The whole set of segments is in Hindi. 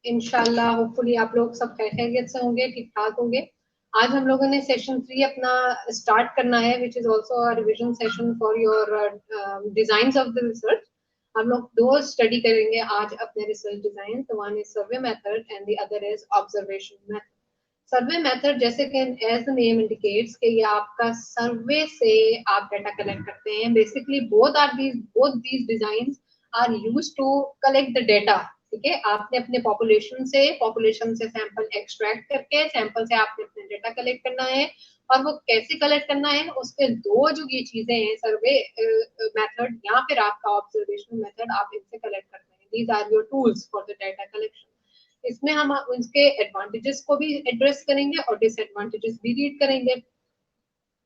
इंशाल्लाह होपफुली आप लोग सब खैरियत से होंगे, ठीक ठाक होंगे। आज हम लोगों ने सेशन 3 अपना स्टार्ट करना है, which is also a revision session for your designs of the research. हम लोग दो स्टडी करेंगे आज अपने research design. One is survey method and the other is observation method. Survey method जैसे कि एज द नेम इंडिकेट्स कि ये आपका सर्वे से आप डाटा कलेक्ट करते हैं। Basically both these designs are used to collect the data. ठीक है, आपने अपने पॉपुलेशन से सैंपल एक्सट्रैक्ट करके सैंपल से आपने अपने डाटा कलेक्ट करना है, और वो कैसे कलेक्ट करना है उसके दो जो ये चीजें हैं, सर्वे मेथड या फिर आपका ऑब्जर्वेशन मेथड, आप इनसे कलेक्ट करते हैं। These are your tools for the data collection. इसमें हम उनके एडवांटेजेस को भी एड्रेस करेंगे और डिसएडवांटेजेस भी रीड करेंगे।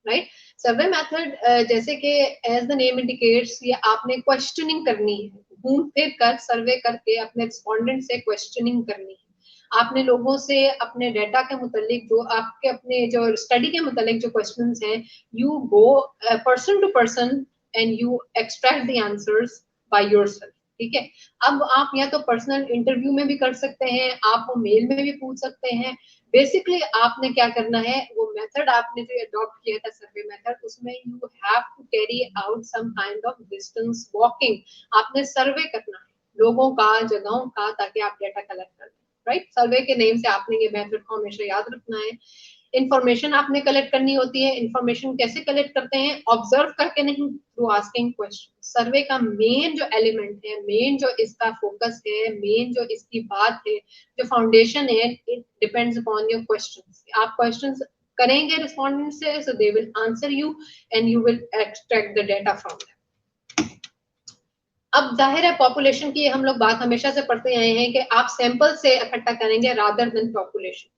राइट, सर्वे मेथड जैसे कि एज द नेम इंडिकेट्स, ये आपने क्वेश्चनिंग करनी है, घूम फिर कर सर्वे करके अपने रिस्पोंडेंट से क्वेश्चनिंग करनी है। आपने लोगों से अपने डाटा के मुतालिक, जो आपके अपने जो स्टडी के मुतालिक जो क्वेश्चंस हैं, you go person to person and you extract the answers by yourself. ठीक है, अब आप या तो पर्सनल इंटरव्यू में भी कर सकते हैं, आप वो मेल में भी पूछ सकते हैं। बेसिकली आपने क्या करना है, वो मेथड आपने जो अडॉप्ट किया था सर्वे मेथड, उसमें you have to carry out some kind of distance walking. आपने सर्वे करना है लोगों का, जगहों का, ताकि आप डाटा कलेक्ट कर लें। राइट, सर्वे के नेम से आपने ये मेथड को हमेशा याद रखना है। इंफॉर्मेशन आपने कलेक्ट करनी होती है। इंफॉर्मेशन कैसे कलेक्ट करते हैं? ऑब्जर्व करके नहीं, थ्रू आस्किंग क्वेश्चन। सर्वे का मेन जो एलिमेंट है, मेन जो इसका फोकस है, मेन जो इसकी बात है, जो फाउंडेशन है, it depends upon your questions. आप क्वेश्चंस करेंगे रिस्पोंडेंट से, so they will answer you and you will extract the data from them. अब जाहिर है पॉपुलेशन की हम लोग बात हमेशा से पढ़ते आए हैं कि आप सैंपल से इकट्ठा करेंगे रादर देन पॉपुलेशन।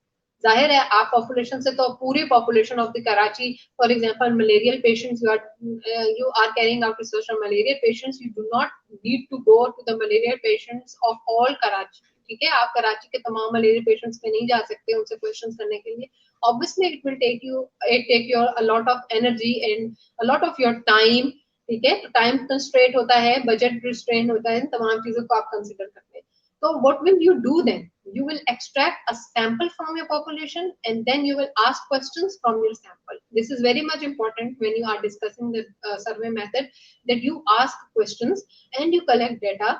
जाहिर है आप पॉपुलेशन से तो पूरी population of the Karachi, for example malarial patients, you are carrying out research on malaria patients, you do not need to go to the malaria patients of all Karachi। ठीक है, आप कराची के तमाम मलेरिया पेशेंट्स पे नहीं जा सकते उनसे क्वेश्चंस करने के लिए। Obviously it will take your a lot of energy and a lot of your time. ठीक है, टाइम कंस्ट्रेंट होता है, बजट रिस्ट्रेन होता है, तमाम चीजों को आप कंसिडर करते हैं। So what will you do then? You will extract a sample from your population and then you will ask questions from your sample. This is very much important when you are discussing the survey method, that you ask questions and you collect data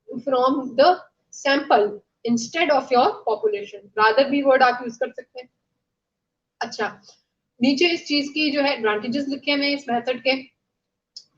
from the sample instead of your population. Rather भी word आप use कर सकते हैं। अच्छा, नीचे इस चीज की जो है एडवांटेजेस लिखे हुए हैं इस मेथड के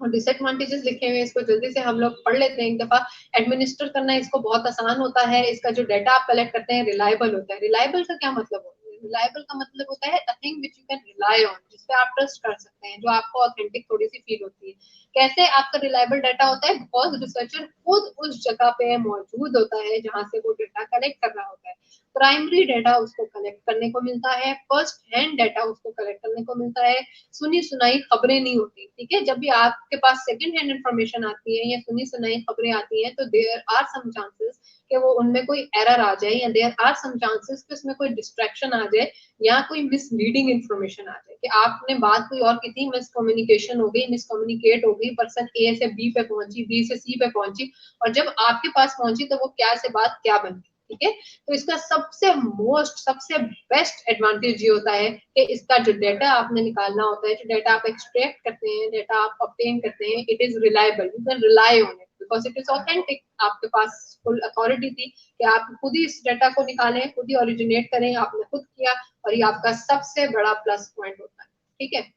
और डिसएडवांटेजेस लिखे हुए हैं, इसको जल्दी से हम लोग पढ़ लेते हैं एक दफा। एडमिनिस्टर करना इसको बहुत आसान होता है। इसका जो डाटा आप कलेक्ट करते हैं रिलायबल होता है। रिलायबल का क्या मतलब होता है? रिलायबल का मतलब होता है a thing which you can rely on, जिस पे आप ट्रस्ट कर सकते हैं, जो आपको ऑथेंटिक थोड़ी सी फील होती है। कैसे आपका रिलायबल डाटा होता है? बिकॉज रिसर्चर खुद उस जगह पे मौजूद होता है जहां से वो डाटा कलेक्ट कर रहा होता है। प्राइमरी डाटा उसको कलेक्ट करने को मिलता है, फर्स्ट हैंड डाटा उसको कलेक्ट करने को मिलता है, सुनी सुनाई खबरें नहीं होती। ठीक है, जब भी आपके पास सेकंड हैंड इंफॉर्मेशन आती है या सुनी सुनाई खबरें आती हैं, तो देयर आर सम चांसेस कि वो उनमें कोई एरर आ जाए, या देयर आर सम चांसेस कि उसमें कोई डिस्ट्रैक्शन आ जाए या कोई मिसलीडिंग इंफॉर्मेशन आ जाए, कि आपने बात कोई और की थी, मिसकम्युनिकेशन हो गई, मिसकम्युनिकेट हो गई, पर्सन ए से बी पे पहुंची, बी से सी पे पहुंची, और जब आपके पास पहुंची तो वो क्या से बात क्या बन गई। ठीक है, तो इसका सबसे बेस्ट एडवांटेज ये होता है कि इसका जो डाटा आपने निकालना होता है, जो डाटा आप एक्सट्रैक्ट करते हैं, डाटा आप ऑब्टेन करते हैं, it is reliable, you can rely on it because it is authentic. आपके पास फुल अथॉरिटी थी कि आप खुद ही इस डाटा को निकालें, खुद ही ओरिजिनेट करें, आपने खुद किया, और ये आपका सबसे बड़ा प्लस पॉइंट होता है। ठीक है,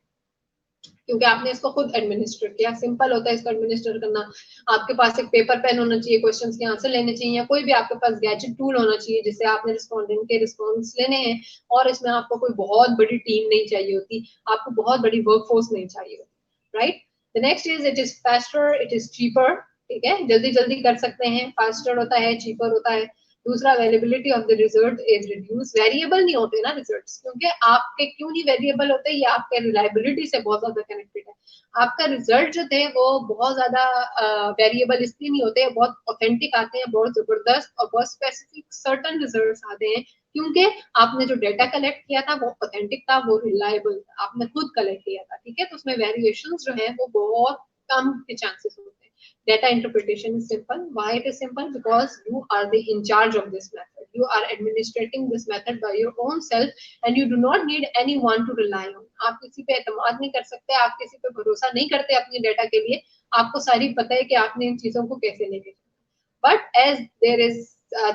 क्योंकि आपने इसको खुद एडमिनिस्टर किया। सिंपल होता है इसको एडमिनिस्टर करना। आपके पास एक पेपर पेन होना चाहिए, क्वेश्चंस के आंसर लेने चाहिए, या कोई भी आपके पास गैजेट टूल होना चाहिए जिससे आपने रिस्पोंडेंट के रिस्पॉन्स लेने हैं, और इसमें आपको कोई बहुत बड़ी टीम नहीं चाहिए होती, आपको बहुत बड़ी वर्कफोर्स नहीं चाहिए होती। Right, the next is it is faster, it is cheaper. ठीक है, जल्दी जल्दी कर सकते हैं, फास्टर होता है, चीपर होता है। दूसरा, availability of the result is reduce. Variable नहीं होते ना रिजल्ट्स, क्योंकि आपके क्यों नहीं वेरिएबल होते? ये आपके रिलायबिलिटी से बहुत ज्यादा कनेक्टेड है। आपका रिजल्ट जो थे वो बहुत ज्यादा वेरिएबल इसलिए नहीं होते, बहुत ऑथेंटिक आते हैं, बहुत जबरदस्त और बहुत स्पेसिफिक सर्टन रिजल्ट्स आते हैं, क्योंकि आपने जो डाटा कलेक्ट किया था वो ऑथेंटिक था, वो रिलायबल था, आपने खुद कलेक्ट किया था। ठीक है, तो उसमें वेरिएशंस जो है वो बहुत कम के चांसेस होते हैं। Data interpretation is simple. Why it is simple? Because you are the in charge of this method. You are administrating this method by your own self and you do not need anyone to rely on. आप किसी पे एतमाद नहीं कर सकते, आप किसी पे भरोसा नहीं करते अपने डेटा के लिए. आपको सारी पता है कि आपने इन चीजों को कैसे लेके. But as there is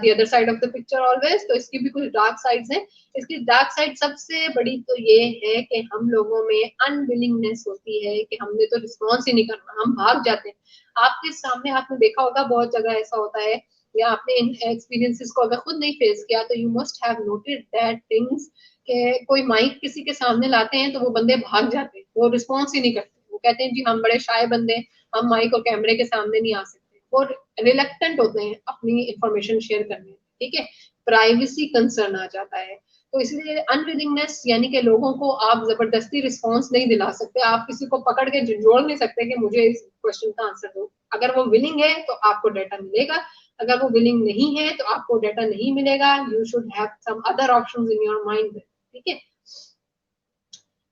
the other side of the picture always, तो इसकी भी कुछ dark sides हैं. इसकी dark side सबसे बड़ी तो ये है कि हम लोगों में unwillingness होती है कि हमने तो response ही नहीं करना, हम भाग जाते हैं. आपके सामने आपने देखा होगा बहुत जगह ऐसा होता है या आपने इन एक्सपीरियंसेस को अगर खुद नहीं फेस किया तो you must have noted that things कि कोई माइक किसी के सामने लाते हैं तो वो बंदे भाग जाते हैं, वो रिस्पॉन्स ही नहीं करते. वो कहते हैं जी हम बड़े शाय बंदे, हम माइक और कैमरे के सामने नहीं आ सकते. और रिलक्टेंट होते हैं अपनी इंफॉर्मेशन शेयर करने. ठीक है, प्राइवेसी कंसर्न आ जाता है. तो इसलिए अनविलिंगनेस यानी कि लोगों को आप जबरदस्ती रिस्पॉन्स नहीं दिला सकते, आप किसी को पकड़ के जोड़ नहीं सकते कि मुझे इस क्वेश्चन का आंसर दो. अगर वो विलिंग है तो आपको डाटा मिलेगा, अगर वो विलिंग नहीं है तो आपको डाटा नहीं मिलेगा. You should have some other options in your mind. ठीक है.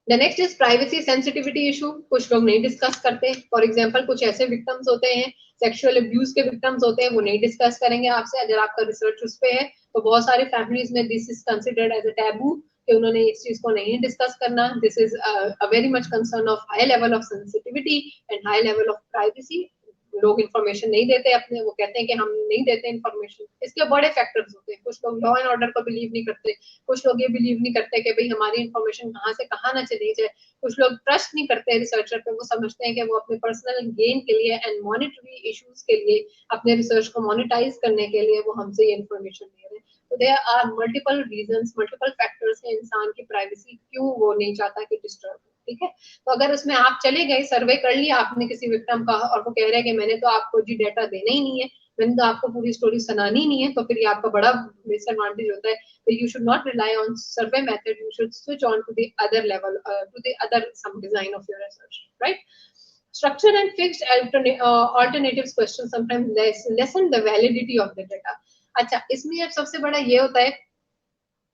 The next is privacy sensitivity issue. कुछ लोग नहीं डिस्कस करते. फॉर एग्जाम्पल कुछ ऐसे विक्टिम्स होते हैं, सेक्सुअल अब्यूज के विक्टिम्स होते हैं, वो नहीं डिस्कस करेंगे आपसे. अगर आपका रिसर्च उस पे है तो बहुत सारे फैमिलीज में this is considered as a taboo कि उन्होंने इस चीज को नहीं डिस्कस करना. This is a very much concern of high level of sensitivity and high level of privacy. लोग इन्फॉर्मेशन नहीं देते अपने, वो कहते हैं कि हम नहीं देते इन्फॉर्मेशन. इसके बड़े फैक्टर्स होते हैं. कुछ लोग लॉ एंड ऑर्डर को बिलीव नहीं करते, कुछ लोग ये बिलीव नहीं करते कि भाई हमारी इन्फॉर्मेशन कहाँ से कहाँ ना चली जाए, कुछ लोग ट्रस्ट नहीं करते रिसर्चर पे. वो समझते हैं कि वो अपने पर्सनल गेन के लिए एंड मॉनिटरी इश्यूज के लिए, अपने रिसर्च को मोनेटाइज करने के लिए वो हमसे ये इन्फॉर्मेशन ले रहे हैं. तो there are multiple reasons, multiple factors हैं इंसान की प्राइवेसी क्यों वो नहीं चाहता कि डिस्टर्ब. ठीक है. तो अगर उसमें आप चले गए, सर्वे कर लिया आपने किसी विक्टिम का और वो कह रहे हैं कि मैंने तो आपको जी डाटा देना ही नहीं है, मैंने तो आपको पूरी स्टोरी सुनानी ही नहीं है, तो फिर ये आपका बड़ा डिसएडवांटेज होता है. तो you should not rely on survey method, you should switch on to the other level, to the other some design of your research, right? Structure and fixed alternatives questions sometimes lessen the validity of the data. अच्छा, इसमें अब सबसे बड़ा ये होता है,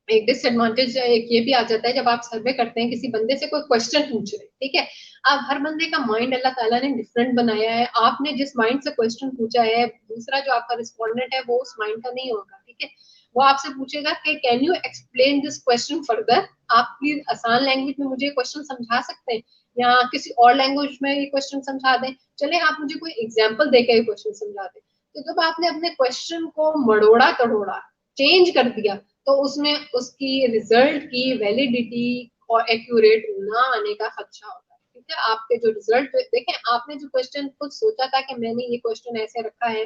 एक डिसएडवांटेज एक ये भी आ जाता है जब आप सर्वे करते हैं, किसी बंदे से कोई क्वेश्चन पूछ रहे. ठीक है, अब हर बंदे का माइंड अल्लाह ताला ने डिफरेंट बनाया है. आपने जिस माइंड से क्वेश्चन पूछा है, दूसरा जो आपका रिस्पोंडेंट है वो उस माइंड का नहीं होगा. ठीक है, वो आपसे पूछेगा कि can you explain this question further. आप प्लीज आसान लैंग्वेज में मुझे क्वेश्चन समझा सकते हैं या किसी और लैंग्वेज में ये क्वेश्चन समझा दें. चले आप मुझे कोई एग्जाम्पल देकर ये क्वेश्चन समझा दें. तो जब आपने अपने क्वेश्चन को मड़ोड़ा तड़ोड़ा चेंज कर दिया तो उसमें उसकी रिजल्ट की वैलिडिटी और एक्यूरेट ना आने का खदशा होता है. ठीक है, आपके जो रिजल्ट देखें, आपने जो क्वेश्चन खुद सोचा था कि मैंने ये क्वेश्चन ऐसे रखा है,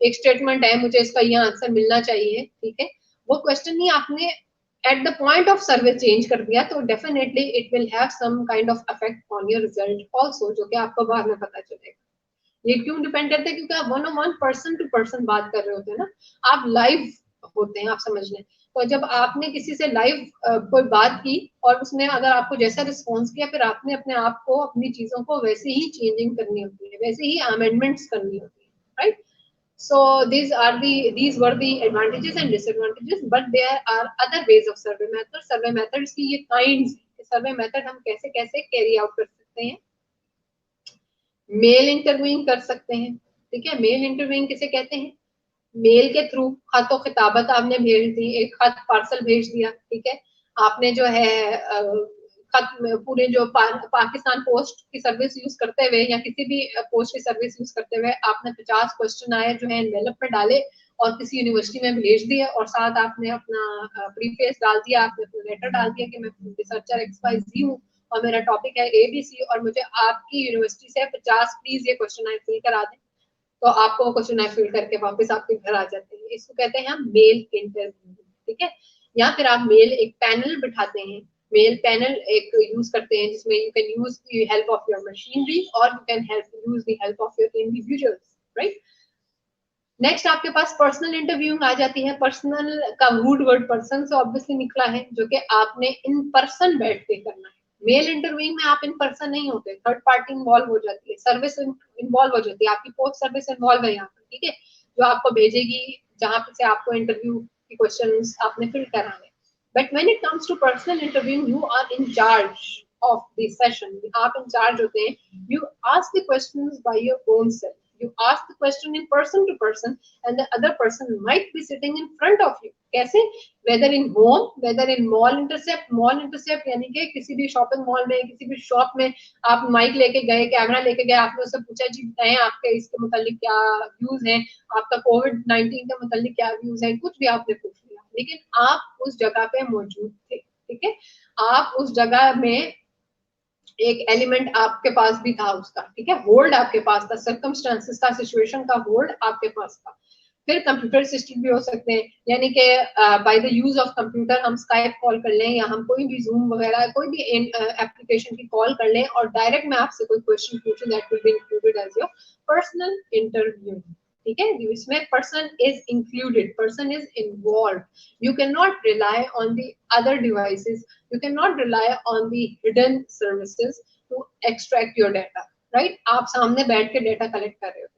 एक स्टेटमेंट है, मुझे इसका ये आंसर मिलना चाहिए. ठीक है, वो क्वेश्चन ही आपने at the point of survey change कर दिया तो definitely it will have some kind of effect on your result also, जो कि आपको बाद में पता चलेगा. ये क्यों डिपेंड करता है? क्योंकि आप one on one person to person बात कर रहे होते हैं ना, आप लाइव होते हैं, आप समझ लें. तो जब आपने किसी से लाइव कोई बात की और उसने अगर आपको जैसा रिस्पॉन्स किया, फिर आपने अपने आप को अपनी चीजों को वैसे ही चेंजिंग करनी होती है, वैसे ही अमेंडमेंट्स करनी होती है. Right. So these were the advantages and disadvantages, but there are other ways of survey methods. Survey methods की ये kinds, survey method हम कैसे कैसे carry out कर सकते हैं. मेल इंटरव्यूइंग कर सकते हैं. ठीक है, मेल इंटरव्यूइंग किसे कहते हैं? मेल के थ्रू खत और खिताबत आपने भेज दी, एक खत पार्सल भेज दिया. ठीक है, आपने जो है खत पूरे जो पाकिस्तान पोस्ट की सर्विस यूज करते हुए या किसी भी पोस्ट की सर्विस यूज करते हुए आपने 50 क्वेश्चन आए जो है एनवेलप में डाले और किसी यूनिवर्सिटी में भेज दिए और साथ आपने अपना प्रीफेस डाल दिया, आपने अपना लेटर डाल दिया कि मैं रिसर्चर XYZ हूँ और मेरा टॉपिक है ABC और मुझे आपकी यूनिवर्सिटी से 50 प्लीज ये क्वेश्चन आए फिल करा दें. तो आपको वो क्वेश्चन फिल करके वापस आपके घर आ जाते हैं. इसको कहते हैं हम मेल इंटरव्यू. ठीक है, या फिर आप मेल एक पैनल बिठाते हैं, मेल पैनल एक यूज करते हैं जिसमें you can use the help of your machinery और you can use the help of your individuals. Right. Next आपके पास पर्सनल इंटरव्यू आ जाती है. पर्सनल का रूट वर्ड पर्सन से ऑब्वियसली निकला है, जो कि आपने इन पर्सन बैठ के करना है. मेल इंटरव्यूइंग में आप इन पर्सन नहीं होते, थर्ड पार्टी इन्वॉल्व हो जाती है, सर्विस इन्वॉल्व हो जाती है, आपकी पोस्ट सर्विस इन्वॉल्व है यहाँ पर. ठीक है, जो आपको भेजेगी जहाँ से आपको इंटरव्यू की क्वेश्चंस आपने फिल कराने. But when it comes to personal interview you are in charge of the session. आप इन चार्ज होते हैं. You ask the questions by your own self. You ask the question in person to person, and the other person might be sitting in front of you. कैसे? Whether in home, whether in mall intercept. Mall intercept यानी कि किसी भी शॉपिंग मॉल में, किसी भी शॉप में आप माइक लेके गए, कैमरा लेके गए, आपने उससे पूछा जी बताएं आपके इसके मुतालिक क्या व्यूज हैं, आपका कोविड-19 के मुतालिक क्या व्यूज हैं, कुछ भी आपने पूछ लिया, लेकिन आप उस जगह पे मौजूद थे, ठीक है? आप उस जगह में एक एलिमेंट आपके पास भी था उसका, ठीक है? होल्ड आपके पास था, सर्कमस्टांसेस का, सिचुएशन का होल्ड आपके पास था। फिर कंप्यूटर सिस्टम भी हो सकते हैं, यानी कि by the use of computer हम स्काइप कॉल कर लें या हम कोई भी जूम वगैरह कोई भी एप्लीकेशन की कॉल कर लें और डायरेक्ट मैं आपसे कोई क्वेश्चन पूछूं, that will be included as your personal interview, ठीक है? इसमें person is included, person is involve. You can not rely on the other devices, you cannot rely on the hidden services to extract your data, right? आप सामने बैठ के data collect कर रहे हो.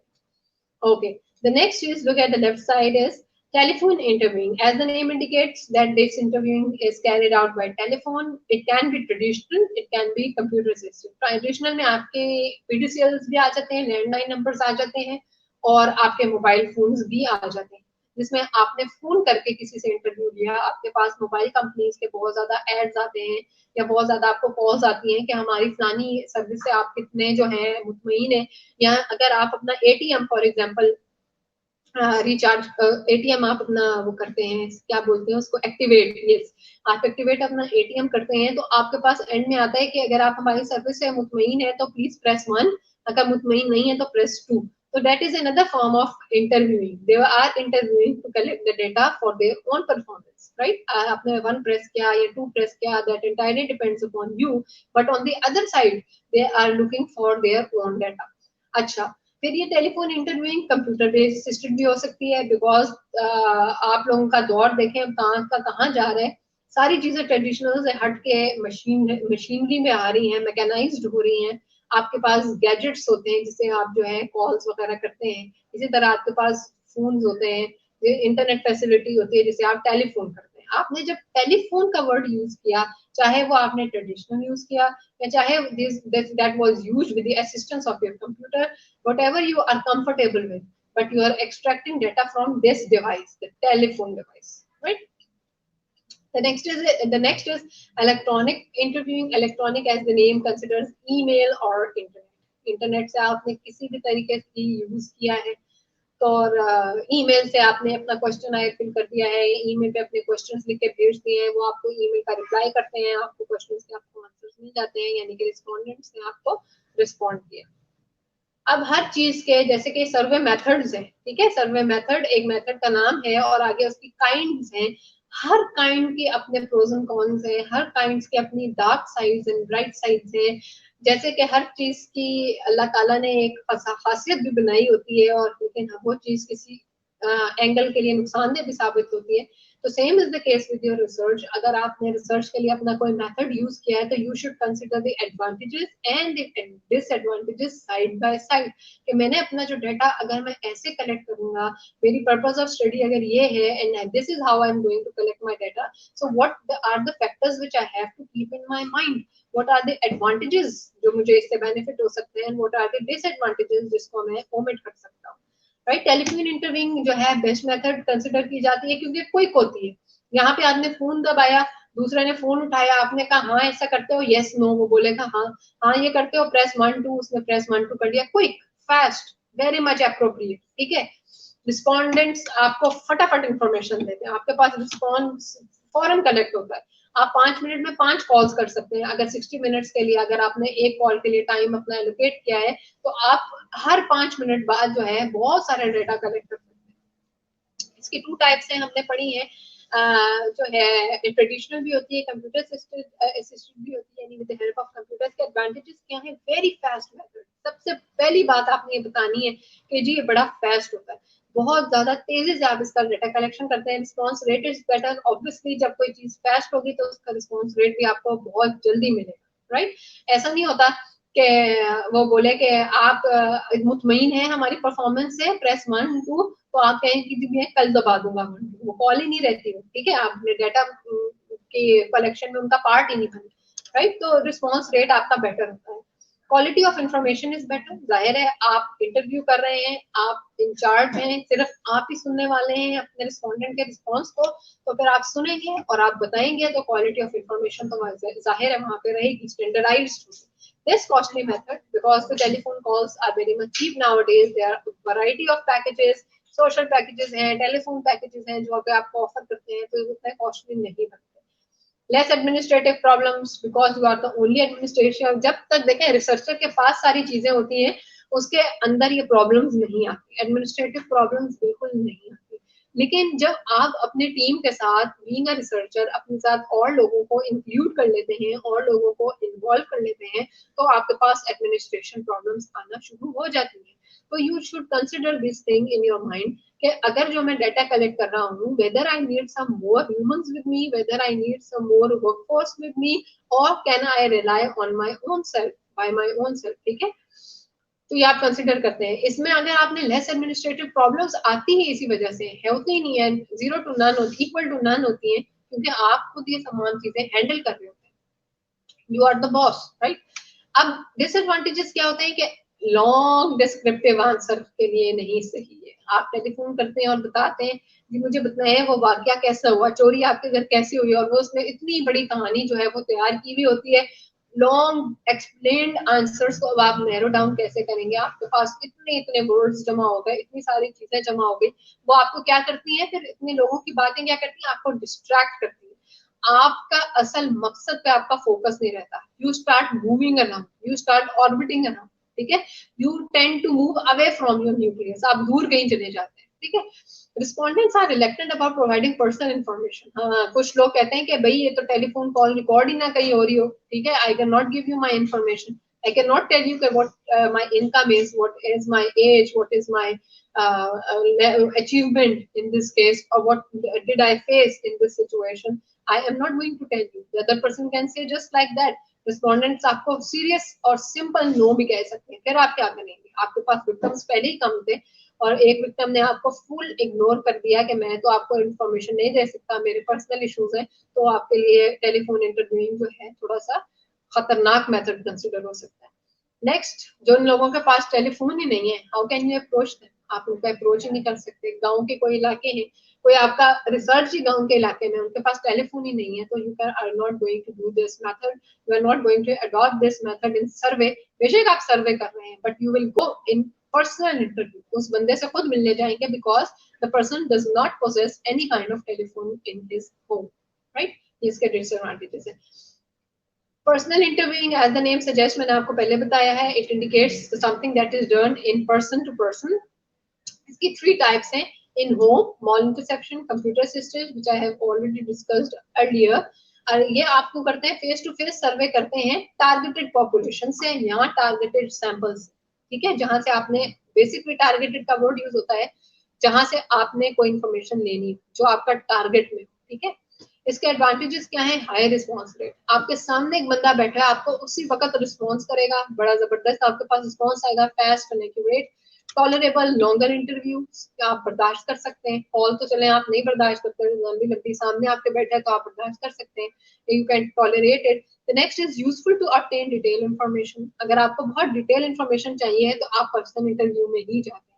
Okay, the next is, look at the left side, is telephone interviewing. As the name indicates that this interviewing is carried out by telephone. It can be traditional, it can be computer assisted. Traditional में आपके PDCLs भी आ जाते हैं, लैंडलाइन नंबर्स आ जाते हैं और आपके मोबाइल फोन्स भी आ जाते हैं, जिसमें आपने फोन करके किसी से इंटरव्यू लिया, आपके पास मोबाइल कंपनीज के बहुत ज्यादा एड्स आते हैं या बहुत ज्यादा आपको कॉल्स आती हैं कि हमारी फलानी सर्विस से आप कितने जो है मुतमईन है, या अगर आप अपना ATM for example recharge ATM आप अपना वो करते हैं, क्या बोलते हैं उसको, एक्टिवेट, यस, आप एक्टिवेट अपना एटीएम करते हैं, तो आपके पास एंड में आता है कि अगर आप हमारी सर्विस से मुतमईन है तो प्लीज प्रेस 1, अगर मुतमईन नहीं है तो press 2. So that is another form of interviewing. They are interviewing to collect the data for their own performance, right? आपने 1 press किया या 2 press किया, that entirely depends upon you. But on the other side, they are looking for their own data. अच्छा, फिर ये telephone interviewing computer based system भी हो सकती है, बिकॉज आप लोगों का दौर देखें कहाँ का कहाँ जा रहा है, सारी चीजें ट्रेडिशनल से हट के मशीनरी में आ रही हैं, मैकेनाइज्ड हो रही हैं. आपके पास गैजेट्स होते हैं जिससे आप जो है कॉल्स वगैरह करते हैं, इसी तरह आपके पास फोन्स होते हैं, इंटरनेट फैसिलिटी होती है जिसे आप टेलीफोन करते हैं. आपने जब टेलीफोन का वर्ड यूज किया, चाहे वो आपने ट्रेडिशनल यूज किया या चाहे that was used with the assistance of your computer, whatever you are comfortable with, but you are extracting data from this device, the telephone device, right? The next is electronic interviewing. Electronic, as the name considers, email or internet. Internet से आपने किसी भी तरीके से यूज किया है, तो ईमेल से आपने अपना क्वेश्चन आयर फिल कर दिया है, ईमेल पे अपने क्वेश्चंस लिख के भेज दिए हैं, वो आपको ईमेल का रिप्लाई करते हैं, आपको क्वेश्चंस के आपको आंसर्स मिल जाते हैं, यानी कि रिस्पोंडेंट्स ने आपको रिस्पॉन्ड किया. अब हर चीज के जैसे कि सर्वे मेथड्स हैं, ठीक है? सर्वे मेथड एक मेथड का नाम है और आगे उसकी काइंड्स हैं. हर काइंड के अपने प्रोज एंड कॉन्स हैं, हर काइंड्स के अपनी dark sides and bright sides हैं. जैसे कि हर चीज की अल्लाह ताला ने एक खासियत भी बनाई होती है, और लेकिन वो चीज किसी एंगल के लिए नुकसानदेह भी साबित होती है. तो same is the case with your research. अगर आपने रिसर्च के लिए अपना कोई मेथड यूज किया है तो you should consider the advantages and the disadvantages side by side, कि मैंने अपना जो डाटा अगर मैं ऐसे कलेक्ट करूंगा, मेरी पर्पस ऑफ स्टडी अगर ये है and this is how I am going to collect my data, so what are the factors which I have to keep in my mind, what are the advantages जो मुझे इससे बेनिफिट हो सकते हैं, व्हाट आर द डिसएडवांटेजेस जिसको मैं ओमिट कर सकता हूँ, राइट? टेलीफोन इंटरव्यूइंग जो है बेस्ट मेथड कंसिडर की जाती है क्योंकि क्विक होती है. यहाँ पे आपने फोन दबाया, दूसरे ने फोन उठाया, आपने कहा हाँ ऐसा करते हो, यस नो, वो बोलेगा हाँ हाँ ये करते हो, प्रेस 1 2, उसने प्रेस 1 2 कर दिया. Quick, fast, very much appropriate, ठीक है? रिस्पोंडेंट्स आपको फटाफट इंफॉर्मेशन देते हैं, आपके पास रिस्पॉन्स फौरन कलेक्ट होता है. आप 5 मिनट में 5 कॉल्स कर सकते हैं. अगर 60 मिनट्स के लिए अगर आपने एक कॉल के लिए टाइम अपना एलोकेट किया है, तो आप हर 5 मिनट बाद जो है बहुत सारे डेटा कलेक्ट कर सकते हैं. इसकी 2 टाइप्स हैं, हमने पढ़ी है, जो है ट्रेडिशनल भी होती है, कंप्यूटर असिस्टेड भी होती है, यानी with the help of computer. के एडवांटेजेस क्या है? Very fast method. सबसे पहली बात आपने ये बतानी है कि जी ये बड़ा फास्ट होता है, बहुत ज्यादा तेजी से आप इसका डेटा कलेक्शन करते हैं. Response rate is better. Obviously जब कोई चीज फास्ट होगी तो उसका रिस्पांस रेट भी आपको बहुत जल्दी मिलेगा, राइट? ऐसा नहीं होता कि वो बोले कि आप मुतमईन हैं हमारी परफॉर्मेंस से, प्रेस 1 2, तो आप कहें कि मैं कल दबा दूंगा, वो कॉल ही नहीं रहती है, ठीक है? आपने डाटा के कलेक्शन में उनका पार्ट ही नहीं बना, राइट? तो रिस्पांस रेट आपका बेटर होता है. Quality of information is better. जाहिर है आप इंटरव्यू कर रहे हैं, आप इंचार्ज हैं, सिर्फ आप ही सुनने वाले हैं अपने रिस्पोंडेंट के रिस्पॉन्स को, तो फिर आप सुनेंगे और आप बताएंगे, तो क्वालिटी ऑफ इंफॉर्मेशन तो जाहिर है वहां पे रहेगी, standardised. This costly method, because the telephone calls are very much cheap nowadays. There are a variety of packages, social packages हैं, telephone packages हैं जो पे आपको ऑफर करते हैं, तो ये उतना कॉस्टली नहीं बनते। Less administrative problems, because you are the only administration. जब तक देखें रिसर्चर के पास सारी चीजें होती हैं, उसके अंदर ये प्रॉब्लम्स नहीं आती, एडमिनिस्ट्रेटिव प्रॉब्लम्स बिल्कुल नहीं आती। लेकिन जब आप अपने टीम के साथ बीइंग अ रिसर्चर अपने साथ और लोगों को इंक्लूड कर लेते हैं और लोगों को इन्वॉल्व कर लेते हैं, तो आपके पास एडमिनिस्ट्रेशन प्रॉब्लम्स आना शुरू हो जाती हैं। तो you should consider this thing in your mind कि अगर जो मैं डाटा कलेक्ट कर रहा हूँ, whether I need some more humans with me, whether I need some more workforce with me, और can I rely on my own self, by my own self. ठीक है, तो ये आप कंसिडर करते हैं। इसमें अगर आपने लेस एडमिनिस्ट्रेटिव प्रॉब्लम्स आती है इसी वजह से, है होती ही नहीं है, 0 to none होती, इक्वल टू नन होती है, क्योंकि आप खुद ये तमाम चीजें हैंडल कर रहे होते हैं, you are the boss, right. अब डिसएडवांटेजेस क्या होते हैं कि लॉन्ग डिस्क्रिप्टिव आंसर के लिए नहीं सही है। आप टेलीफोन करते हैं और बताते हैं जी मुझे बताएं वो वाकया कैसा हुआ, चोरी आपके घर कैसी हुई, और वो उसमें इतनी बड़ी कहानी जो है वो तैयार की हुई होती है। लॉन्ग एक्सप्लेन्ड आंसर्स को अब आप नैरो डाउन कैसे करेंगे? आपके पास इतने इतने वर्ड्स जमा हो गए, इतनी सारी चीजें जमा हो गई, वो आपको क्या करती हैं फिर, इतने लोगों की बातें क्या करती हैं, आपको डिस्ट्रैक्ट करती हैं। आपका असल मकसद पे आपका फोकस नहीं रहता। You start moving around, you start orbiting around, ठीक है, you tend to move away from your nucleus, आप दूर कहीं चले जाते हैं, ठीक है। Respondents are reluctant about providing personal information. हाँ, कुछ लोग कहते हैं कि भाई ये तो टेलीफोन कॉल रिकॉर्ड ही ना कहीं हो रही हो, ठीक है, I can not give you my information, I cannot tell you what my income is, what is my age, what is my achievement in this case, or what did I face in this situation. I am not going to tell you. The other person can say just like that. Respondents आपको serious और simple no भी कह सकते हैं। फिर आप क्या करेंगे? आपके पास victims पहले ही कम थे और एक विक्टिम ने आपको फुल इग्नोर कर दिया कि मैं तो आपको इन्फॉर्मेशन नहीं दे सकता, मेरे पर्सनल इश्यूज हैं, तो आपके लिए टेलीफोन इंटरव्यूइंग जो है थोड़ा सा खतरनाक मेथड कंसिडर हो सकता है। नेक्स्ट, जो इन लोगों के पास टेलीफोन ही नहीं है, how can you approach them? आप उनको अप्रोच ही नहीं कर सकते। गांव के कोई इलाके हैं, कोई आपका रिसर्च ही गांव के इलाके में, उनके पास टेलीफोन ही नहीं है, तो you are not going to do this method, you are not going to adopt this method in survey. बेशक आप सर्वे कर रहे हैं, but you will go in personal interview, उस बंदे से खुद मिलने जाएंगे, because the person does not possess any kind of telephone in his home, right. इसके डिसएडवांटेजेस है। Personal interviewing, as the name suggest, मैंने आपको पहले बताया है, it indicates something that is done in person to person. इसकी 3 टाइप्स हैं, in home, mall interception, computer assisted, which I have already discussed earlier. और ये आपको करते हैं फेस टू फेस सर्वे करते हैं टारगेटेड पॉपुलेशन से या टारगेटेड सैंपल्स, ठीक है, जहां से आपने बेसिकली टारगेटेड का वर्ड यूज होता है जहां से आपने कोई इंफॉर्मेशन लेनी जो आपका टारगेट में, ठीक है। इसके एडवांटेजेस क्या है? हाई रिस्पॉन्स रेट, आपके सामने एक बंदा बैठा है, आपको उसी वक्त रिस्पॉन्स करेगा, बड़ा जबरदस्त आपके पास रिस्पॉन्स आएगा, fast and accurate. Tolerable longer interview, आप बर्दाश्त कर सकते हैं, कॉल तो चले आप नहीं बर्दाश्त करते, लंबी लंबी सामने आपके बैठा है तो आप बर्दाश्त कर सकते हैं, you can tolerate it. The next is useful to obtain detail information, अगर आपको बहुत डिटेल इंफॉर्मेशन चाहिए तो आप पर्सनल इंटरव्यू में ही जाते हैं।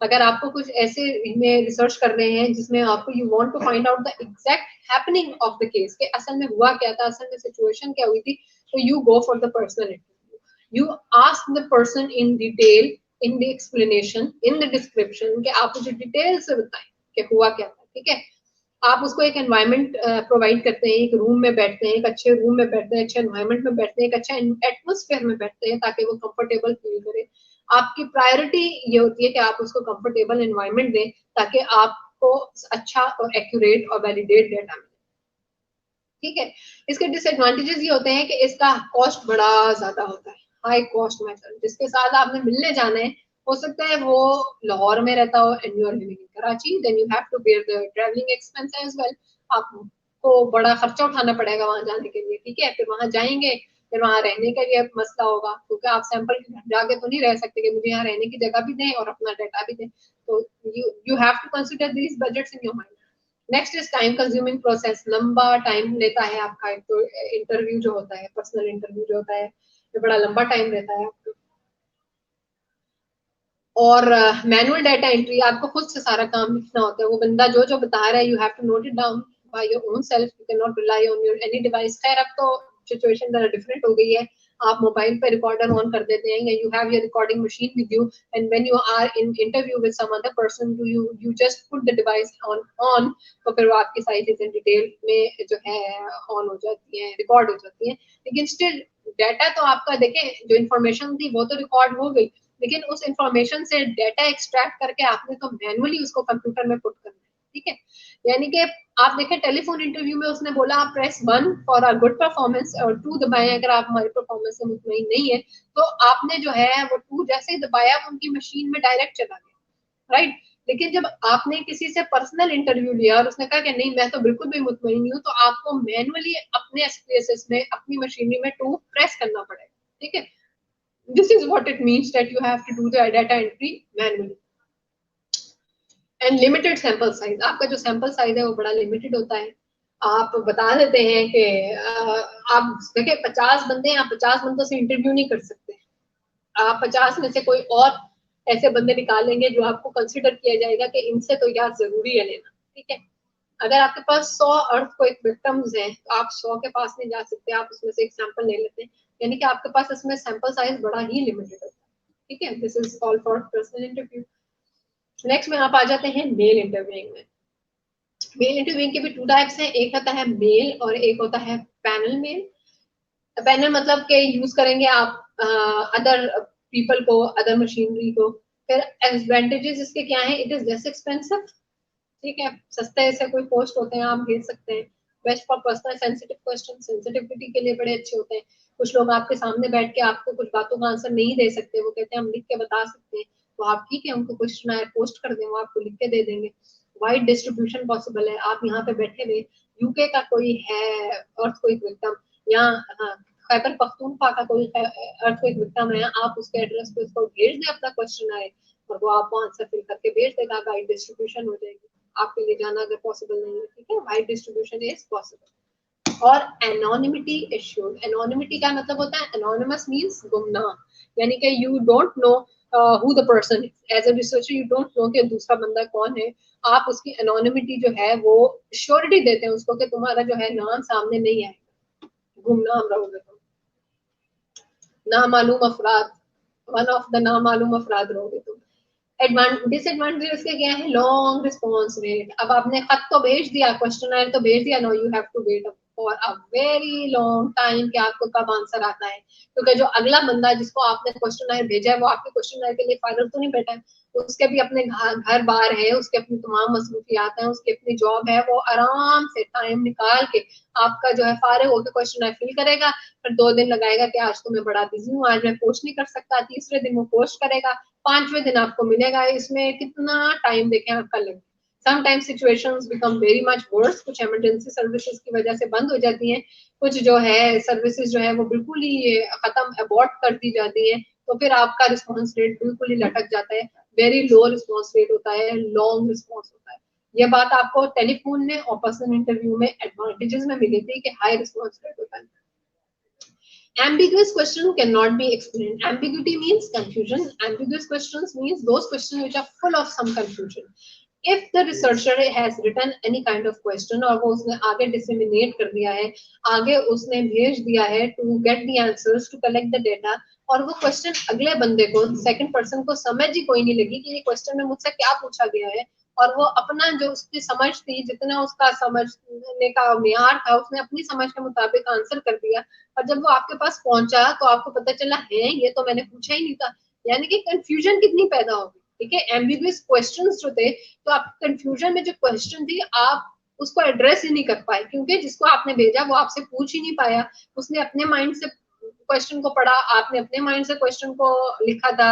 अगर आपको कुछ ऐसे में रिसर्च कर रहे हैं जिसमें आपको you want to find out the exact happening of the case, के असल में हुआ क्या था, असल में सिचुएशन क्या हुई थी, तो you go for the personal interview, you ask the person in detail, in the explanation, in the description, कि आप मुझे डिटेल से बताएं कि हुआ क्या था, ठीक है। आप उसको एक एनवायरनमेंट प्रोवाइड करते हैं, एक रूम में बैठते हैं, एक अच्छे रूम में बैठते हैं, अच्छे एनवायरनमेंट में बैठते हैं, एक अच्छा एटमोस्फेयर में बैठते हैं ताकि वो कंफर्टेबल फील करे। आपकी प्रायोरिटी ये होती है कि आप उसको कंफर्टेबल एनवायरनमेंट दें ताकि आपको अच्छा और एक्यूरेट और वैलिडेट डेटा मिले, ठीक है। इसके डिसएडवांटेजेस ये होते हैं कि इसका कॉस्ट बड़ा ज्यादा होता है, हाई कॉस्ट मेथड। जिसके साथ आपने मिलने जाना है, हो सकता है वो लाहौर में रहता हो and you are living in Karachi, then you have to bear the travelling expense as well, आपको बड़ा खर्चा उठाना पड़ेगा वहां जाने के लिए, ठीक है। फिर वहां जाएंगे, फिर वहां रहने का भी मसला होगा, क्योंकि आप सैंपल के घर जाके तो नहीं रह सकते कि मुझे यहाँ रहने की जगह भी दें और अपना डाटा भी दें, तो you have to consider these budgets in your mind. Next is time consuming process, लंबा टाइम लेता है आपका एक तो इंटरव्यू जो होता है, पर्सनल इंटरव्यू जो होता है, ये बड़ा लंबा टाइम रहता है आपको। और मैनुअल डाटा एंट्री, आपको खुद से सारा काम लिखना होता है, वो बंदा जो जो बता रहा है you have to note it down by your own self, you can not rely on your any device. खैर अब तो सिचुएशन जरा डिफरेंट हो गई है, आप मोबाइल पे रिकॉर्डर ऑन कर देते हैं, या you have your recording machine with you, and when you are in interview with some other person you just put the device on, तो फिर वो आपकी सारी चीजें डिटेल में जो है ऑन हो जाती है, रिकॉर्ड हो जाती है। लेकिन स्टिल डाटा तो आपका देखें, जो इन्फॉर्मेशन थी वो तो रिकॉर्ड हो गई, लेकिन उस इंफॉर्मेशन से डाटा एक्सट्रैक्ट करके आपने तो मैनुअली उसको कंप्यूटर में पुट करना है, ठीक है। यानी कि आप देखें टेलीफोन इंटरव्यू में उसने बोला आप press 1 for a good performance और 2 दबाएं अगर आप हमारी परफॉर्मेंस से मुतमईन नहीं है, तो आपने जो है वो 2 जैसे ही दबाया उनकी मशीन में डायरेक्ट चला गया, राइट। लेकिन जब आपने किसी से पर्सनल इंटरव्यू लिया और उसने कहा कि नहीं मैं तो बिल्कुल भी मुतमईन नहीं हूँ, तो आपको मैनुअली अपने एसपीएसएस में अपनी मशीनरी में 2 प्रेस करना पड़ेगा, ठीक है। This is what it means that you have to do the data entry manually. And limited sample size, आपका जो sample size है वो बड़ा limited होता है। आप बता देते हैं कि आप देखिए 50 बंदे हैं, आप 50 बंदों से इंटरव्यू नहीं कर सकते, आप 50 में से कोई और ऐसे बंदे निकालेंगे जो आपको कंसिडर किया जाएगा कि इनसे तो यार जरूरी है लेना, ठीक है। अगर आपके पास 100 अर्थक्वेक विक्टिम्स हैं तो आप 100 के पास नहीं जा सकते, आप उसमें से एक सैंपल ले लेते हैं, यानी कि आपके पास इसमें सैंपल साइज बड़ा ही लिमिटेड होता है, ठीक है। This is all for personal interview. Next में आप आ जाते हैं मेल इंटरव्यूइंग में। मेल इंटरव्यूइंग के भी 2 टाइप्स हैं, एक होता है मेल और एक होता है पैनल मेल। पैनल मतलब के यूज करेंगे आप अदर पीपल को, अदर मशीनरी को। फिर एडवांटेजेस इसके क्या है, इट इज लेस एक्सपेंसिव, ठीक है, सस्ते से कोई पोस्ट होते हैं आप भेज सकते हैं। Best for personal sensitive question, sensitivity के लिए बड़े अच्छे होते हैं। कुछ लोग आपके सामने बैठ के आपको कुछ बातों का आंसर नहीं दे सकते, वो कहते हैं हम लिख के बता सकते हैं, तो आप ठीक है उनको क्वेश्चन पोस्ट कर दें, वो आपको लिख के दे देंगे। वाइड डिस्ट्रीब्यूशन पॉसिबल है, आप यहाँ पे बैठे हुए यूके का कोई है अर्थक्वेक विक्टिम, या हाँ खैबर पख्तूनख्वा का कोई अर्थक्वेक विक्टिम है, आप उसके एड्रेस पे उसको भेज दें अपना क्वेश्चन आए और वो आपको आंसर फिल करके भेज देगा, वाइड डिस्ट्रीब्यूशन हो जाएगी। आपके लिए जाना अगर पॉसिबल नहीं है, ठीक है, वाइड डिस्ट्रीब्यूशन इज पॉसिबल। और एनोनिमिटी इश्यूड, एनोनिमिटी का मतलब होता है एनोनिमस मींस गुमनाम, यानी कि you don't know who the person is, as a researcher you don't know कि दूसरा बंदा कौन है। आप उसकी एनोनिमिटी जो है वो श्योरिटी देते हैं उसको कि तुम्हारा जो है नाम सामने नहीं आएगा, गुमनाम रहोगे तुम, नामालूम अफराद, वन ऑफ द नामालूम अफराद रहोगे तुम। डिसएडवांटेज इसके क्या है, लॉन्ग रिस्पॉन्स रेट। अब आपने खत तो भेज दिया, क्वेश्चन तो भेज दिया, no you have to wait for a very long time कि आपको कब आंसर आता है, क्योंकि जो अगला बंदा जिसको आपने क्वेश्चन भेजा है वो आपके क्वेश्चन के लिए फाइनल तो नहीं बैठा है, उसके भी अपने घर बार है, उसके अपनी तमाम मसरूफियात हैं, उसकी अपनी जॉब है, वो आराम से टाइम निकाल के आपका जो है फारिग होकर क्वेश्चन फिल करेगा, फिर 2 दिन लगाएगा कि आज तो मैं बड़ा बिजी हूँ, आज मैं पोस्ट नहीं कर सकता, तीसरे दिन वो पोस्ट करेगा, 5वें दिन आपको मिलेगा। इसमें कितना टाइम देखें आपका लगे। Sometimes situations become very much worse, कुछ इमरजेंसी सर्विसेज की वजह से बंद हो जाती हैं, कुछ जो है सर्विसेज जो है वो बिल्कुल ही खत्म अबॉर्ट कर दी जाती है, तो फिर आपका रिस्पॉन्स रेट बिल्कुल ही लटक जाता है, वेरी लो रिस्पॉन्स रेट होता है, लॉन्ग रिस्पॉन्स होता है। ये बात आपको टेलीफोन में और पर्सनल इंटरव्यू में एडवांटेजेस में मिली थी कि हाई रिस्पॉन्स रेट होता है। Ambiguous question cannot be explained. Ambiguity means confusion. Ambiguous questions means those questions which are full of some confusion. If the researcher has written any kind of question और वो उसने आगे disseminate कर दिया है, आगे उसने भेज दिया है to get the answers, to collect the data, और वो question अगले बंदे को, second person को समझ ही कोई नहीं लगी कि ये question में मुझसे क्या पूछा गया है, और वो अपना जो उसकी समझ थी, जितना उसका समझने का मेयार था, उसने अपनी समझ के मुताबिक आंसर कर दिया, और जब वो आपके पास पहुंचा तो आपको पता चला है ये तो मैंने पूछा ही नहीं था, यानी कि कंफ्यूजन कितनी पैदा होगी, ठीक है। एम्बिगुअस क्वेश्चंस जो थे, तो आप कंफ्यूजन में जो क्वेश्चन थी आप उसको एड्रेस ही नहीं कर पाए, क्योंकि जिसको आपने भेजा वो आपसे पूछ ही नहीं पाया, उसने अपने माइंड से क्वेश्चन को पढ़ा, आपने अपने माइंड से क्वेश्चन को लिखा था,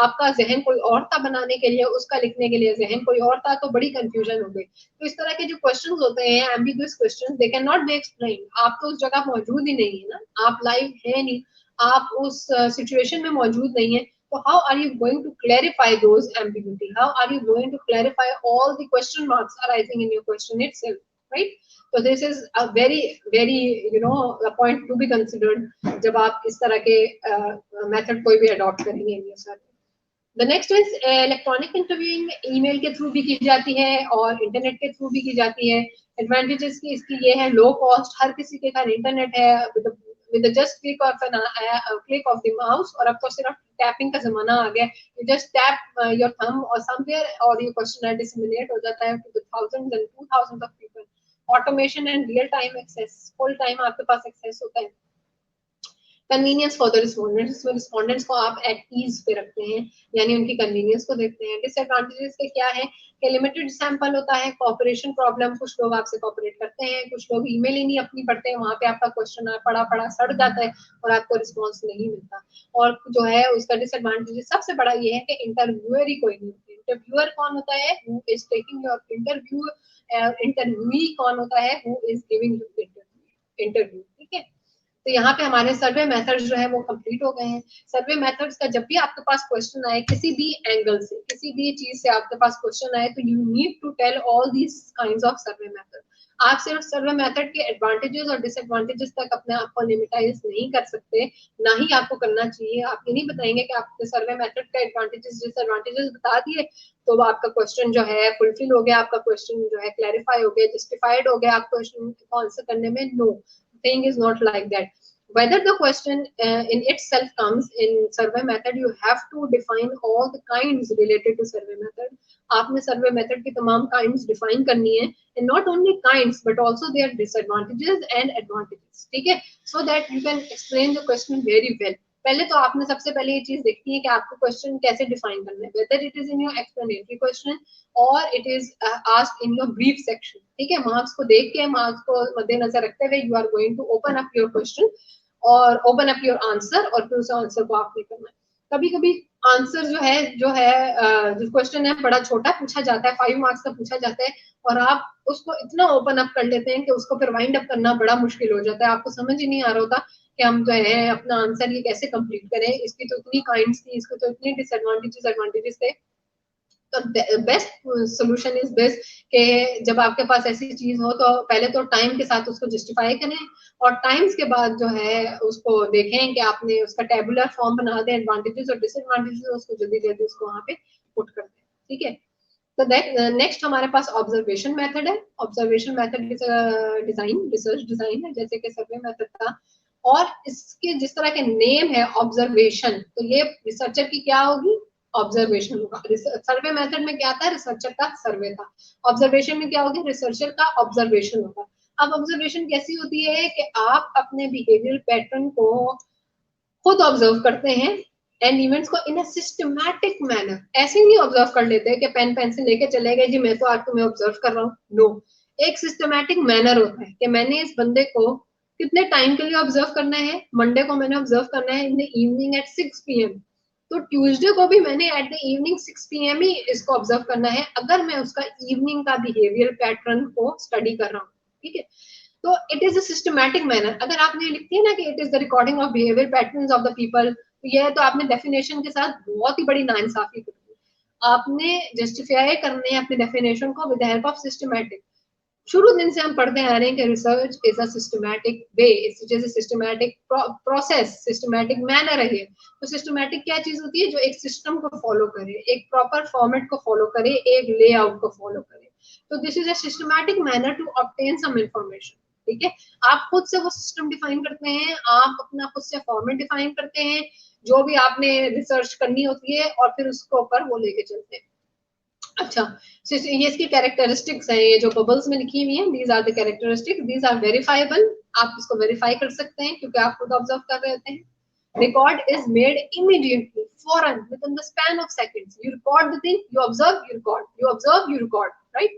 आपका जहन कोई और था बनाने के लिए, उसका लिखने के लिए जहन कोई और था, तो बड़ी कंफ्यूजन हो गई। तो इस तरह के जो क्वेश्चंस होते हैं ambiguous questions, they can not be explain, आप तो उस जगह मौजूद ही नहीं है ना, आप लाइव है नहीं, आप उस सिचुएशन में मौजूद नहीं है, तो how are you going to clarify those ambiguity, how are you going to clarify all the question marks arising in your question itself? Right. तो this is a very very a point to be considered जब आप इस तरह के मेथड कोई भी अडॉप्ट करेंगे in your survey. The next is electronic interviewing. Email के थ्रू भी की जाती है और इंटरनेट के थ्रू भी की जाती है. एडवांटेजेस की इसकी ये है, लो कॉस्ट, हर किसी के पास इंटरनेट है with the just click of click of the mouse. और अब तो सिर्फ टैपिंग का जमाना आ गया. You just tap your thumb or somewhere और ये क्वेश्चन disseminate हो जाता है to the thousands and 2000s of people. Automation and real time access, full time आपके पास access होता है. Convenience for the respondents. Respondents को आप एट ईज पे रखते हैं, यानी उनकी कन्वीनियंस को देखते हैं. डिसएडवांटेजेस के क्या है कि लिमिटेड सैंपल होता है, कॉपरेशन प्रॉब्लम, कुछ लोग आपसे कॉपरेट करते हैं, कुछ लोग ईमेल ही नहीं अपनी पढ़ते हैं, वहां पे आपका क्वेश्चन पड़ा पड़ा सड़ जाता है और आपको रिस्पॉन्स नहीं मिलता. और जो है उसका डिसएडवांटेज सबसे बड़ा ये है कि इंटरव्यूअर ही कोई नहीं होता. इंटरव्यूअर कौन होता है? Who is taking your interview. Interviewee कौन होता है? Who is giving you interview. ठीक है. तो यहाँ पे हमारे सर्वे मेथड्स जो है वो कंप्लीट हो गए हैं. सर्वे मेथड्स का जब भी आपके पास क्वेश्चन आए, किसी भी एंगल से, किसी भी चीज से आपके पास क्वेश्चन आए, तो you need to tell all these kinds of survey method. आप सिर्फ सर्वे मेथड के एडवांटेजेस और डिसएडवांटेजेस तक अपने आप को लिमिटाइज नहीं कर सकते, ना ही आपको करना चाहिए. आप ये नहीं बताएंगे कि आपके सर्वे मेथड का एडवांटेजेस डिसएडवांटेजेस बता दिए तो आपका क्वेश्चन जो है फुलफिल हो गया, आपका क्वेश्चन जो है क्लैरिफाई हो गया, जस्टिफाइड हो गया आप क्वेश्चन को आंसर करने में. No, thing is not like that. Whether the question in itself comes in survey method, you have to define all the kinds related to survey method. आपने survey method की तमाम kinds define करनी है, and not only kinds but also their disadvantages and advantages. ठीक है, so that you can explain the question very well. पहले तो आपने सबसे पहले ये चीज देखनी है कि आपको क्वेश्चन कैसे डिफाइन करना है, whether it is in your explanatory question or it is asked in your brief section. ठीक है, मार्क्स को देख के, मार्क्स को मद्देनजर रखते हुए you are going to open up your question और ओपन अप योर आंसर, और फिर उस आंसर को आपने करना है. कभी कभी आंसर जो है जो क्वेश्चन है बड़ा छोटा पूछा जाता है, 5 मार्क्स का पूछा जाता है, और आप उसको इतना ओपन अप कर लेते हैं कि उसको फिर वाइंड अप करना बड़ा मुश्किल हो जाता है. आपको समझ ही नहीं आ रहा होता कि हम जो है अपना आंसर ये कैसे कंप्लीट करें. इसकी तो इतनी काइंड्स थी, इसके तो इतनी डिसएडवांटेजेस एडवांटेजेस थे. तो बेस्ट सोल्यूशन इज दिस कि जब आपके पास ऐसी चीज हो तो पहले तो टाइम के साथ उसको जस्टिफाई करें, और टाइम्स के बाद जो है उसको देखें कि आपने उसका टेबुलर फॉर्म बना दें, एडवांटेजेस और डिसएडवांटेजेस उसको जल्दी जल्दी उसको वहां पे पुट कर दें. ठीक है. तो नेक्स्ट हमारे पास ऑब्जर्वेशन मेथड है. Observation method design, research design है जैसे कि सर्वे मेथड था, और इसके जिस तरह के नेम है ऑब्जर्वेशन, तो ये रिसर्चर की क्या होगी? ऑब्जर्वेशन होगा. सर्वे मेथड में क्या था? रिसर्चर का सर्वे था. ऑब्जर्वेशन में क्या होगा? रिसर्चर का ऑब्जर्वेशन होगा. अब ऑब्जर्वेशन कैसी होती है कि आप अपने बिहेवियरल पैटर्न को खुद ऑब्जर्व करते हैं एंड इवेंट्स को इन अ सिस्टमैटिक मैनर. ऐसे नहीं ऑब्जर्व कर लेते कि पेन पेंसिल लेके चले गए, जी मैं तो आज तुम्हें ऑब्जर्व कर रहा हूँ. नो, एक सिस्टमैटिक मैनर होता है कि मैंने इस बंदे को कितने टाइम के लिए ऑब्जर्व करना है. मंडे को मैंने ऑब्जर्व करना है in the evening at 6 PM, तो ट्यूसडे को भी मैंने एट द इवनिंग 6 PM ही इसको ऑब्जर्व करना है, अगर मैं उसका इवनिंग का बिहेवियर पैटर्न को स्टडी कर रहा हूँ. ठीक है. तो it is a systematic manner. अगर आपने लिखती है ना कि it is the recording of behaviour patterns of the people, तो ये तो आपने डेफिनेशन के साथ बहुत ही बड़ी नाइंसाफी कर दी. आपने जस्टिफाई करने अपने डेफिनेशन को with the help of systematic. शुरू दिन से हम पढ़ते आ रहे हैं कि research is a systematic way, it is a systematic process, systematic manner है. तो सिस्टमैटिक क्या चीज होती है? जो एक सिस्टम को फॉलो करे, एक प्रॉपर फॉर्मेट को फॉलो करे, एक लेआउट को फॉलो करे. तो this is a systematic manner to obtain some information. ठीक है. आप खुद से वो सिस्टम डिफाइन करते हैं, आप अपना खुद से फॉर्मेट डिफाइन करते हैं जो भी आपने रिसर्च करनी होती है, और फिर उसको ऊपर वो लेके चलते हैं. अच्छा, ये इसकी कैरेक्टरिस्टिक्स है, ये जो बबल्स में लिखी हुई हैं, these are the characteristics, these are verifiable. आप इसको वेरीफाई कर सकते हैं क्योंकि आप खुद ऑब्जर्व कर रहे होते हैं. Record is made immediately, foreign, within the span of seconds. You record the thing, you observe, you record, you observe, you record, right?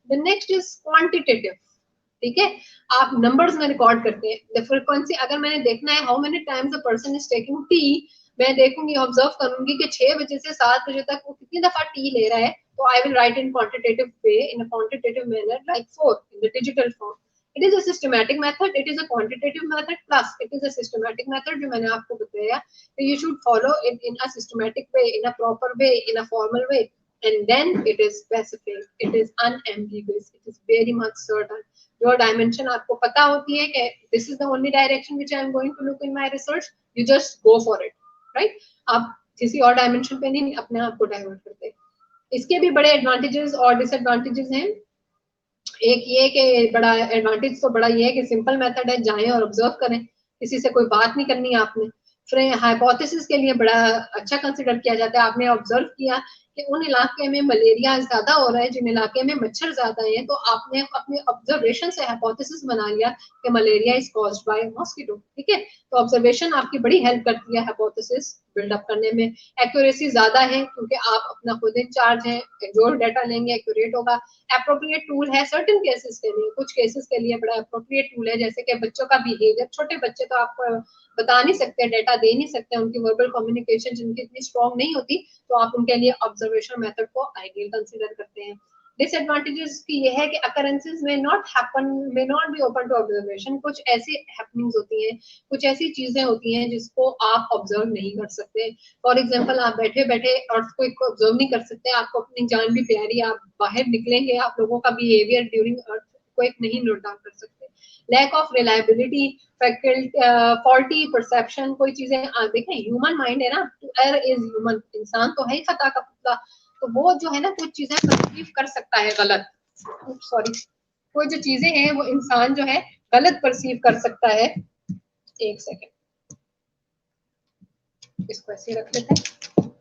The next is quantitative. ठीक है, आप नंबर्स में रिकॉर्ड करते हैं. द फ्रीक्वेंसी, अगर मैंने देखना है how many times a person is taking tea, मैं देखूंगी, ऑब्जर्व करूंगी कि 6 बजे से 7 बजे तक वो कितनी दफा टी ले रहा है, तो I will write in quantitative way, in a quantitative manner, like 4 in the digital form. It is a systematic method, it is a quantitative method, plus it is a systematic method जो मैंने आपको बताया. So you should follow it in a systematic way, in a proper way, in a formal way, and then it is specific, it is unambiguous, it is very much certain. Your dimension आपको पता होती है कि this is the only direction which I am going to look in my research, you just go for it, right? आप किसी और dimension पे नहीं अपने आप को divert करते। इसके भी बड़े advantages और disadvantages हैं। एक ये कि बड़ा एडवांटेज तो बड़ा ये है कि सिंपल मेथड है, जाएं और ऑब्जर्व करें, किसी से कोई बात नहीं करनी आपने। फिर हाइपोथेसिस के लिए बड़ा अच्छा कंसिडर किया जाता है, आपने ऑब्जर्व किया कि उन इलाके में मलेरिया ज्यादा हो रहा है जिन इलाके में मच्छर ज्यादा है, तो आपने अपने ऑब्जर्वेशन से हाइपोथेसिस बना लिया कि malaria is caused by mosquito, ठीक है। तो ऑब्जर्वेशन आपकी बड़ी हेल्प करती है हाइपोथेसिस बिल्डअप करने में। एक्यूरेसी ज्यादा है क्योंकि आप अपना खुद इंचार्ज हैं, जो डाटा लेंगे एक्यूरेट होगा। एप्रोप्रिएट टूल है सर्टेन केसेस के लिए, कुछ केसेस के लिए बड़ा एप्रोप्रिएट टूल है, जैसे कि बच्चों का बिहेवियर, छोटे बच्चे तो आप बता नहीं सकते, डेटा दे नहीं सकते, उनकी वर्बल कम्युनिकेशन जिनकी इतनी स्ट्रॉन्ग नहीं होती, तो आप उनके लिए ऑब्जर्वेशन मेथड को आइडियल कंसीडर करते हैं। डिसएडवांटेजेस की ये है कि occurrences may not happen, may not be open to observation. कुछ ऐसी हैपनिंग्स होती हैं, कुछ ऐसी चीजें होती हैं जिसको आप ऑब्जर्व नहीं कर सकते। फॉर एग्जांपल, आप बैठे बैठे अर्थक्वेक को ऑब्जर्व नहीं कर सकते, आपको अपनी जान भी प्यारी, आप बाहर निकलेंगे, आप लोगों का बिहेवियर ड्यूरिंग अर्थक्वेक नहीं नोट डाउन कर सकते। Lack of reliability, faulty perception, कोई चीजें देखें, ह्यूमन माइंड है ना, टू एरर इज ह्यूमन, इंसान तो है ही खता का पुतला, तो वो जो है ना कुछ चीजें परसीव कर सकता है गलत, सॉरी, कोई जो चीजें हैं वो इंसान जो है गलत परसीव कर सकता है। एक सेकेंड, इसको ऐसे रख लेते हैं।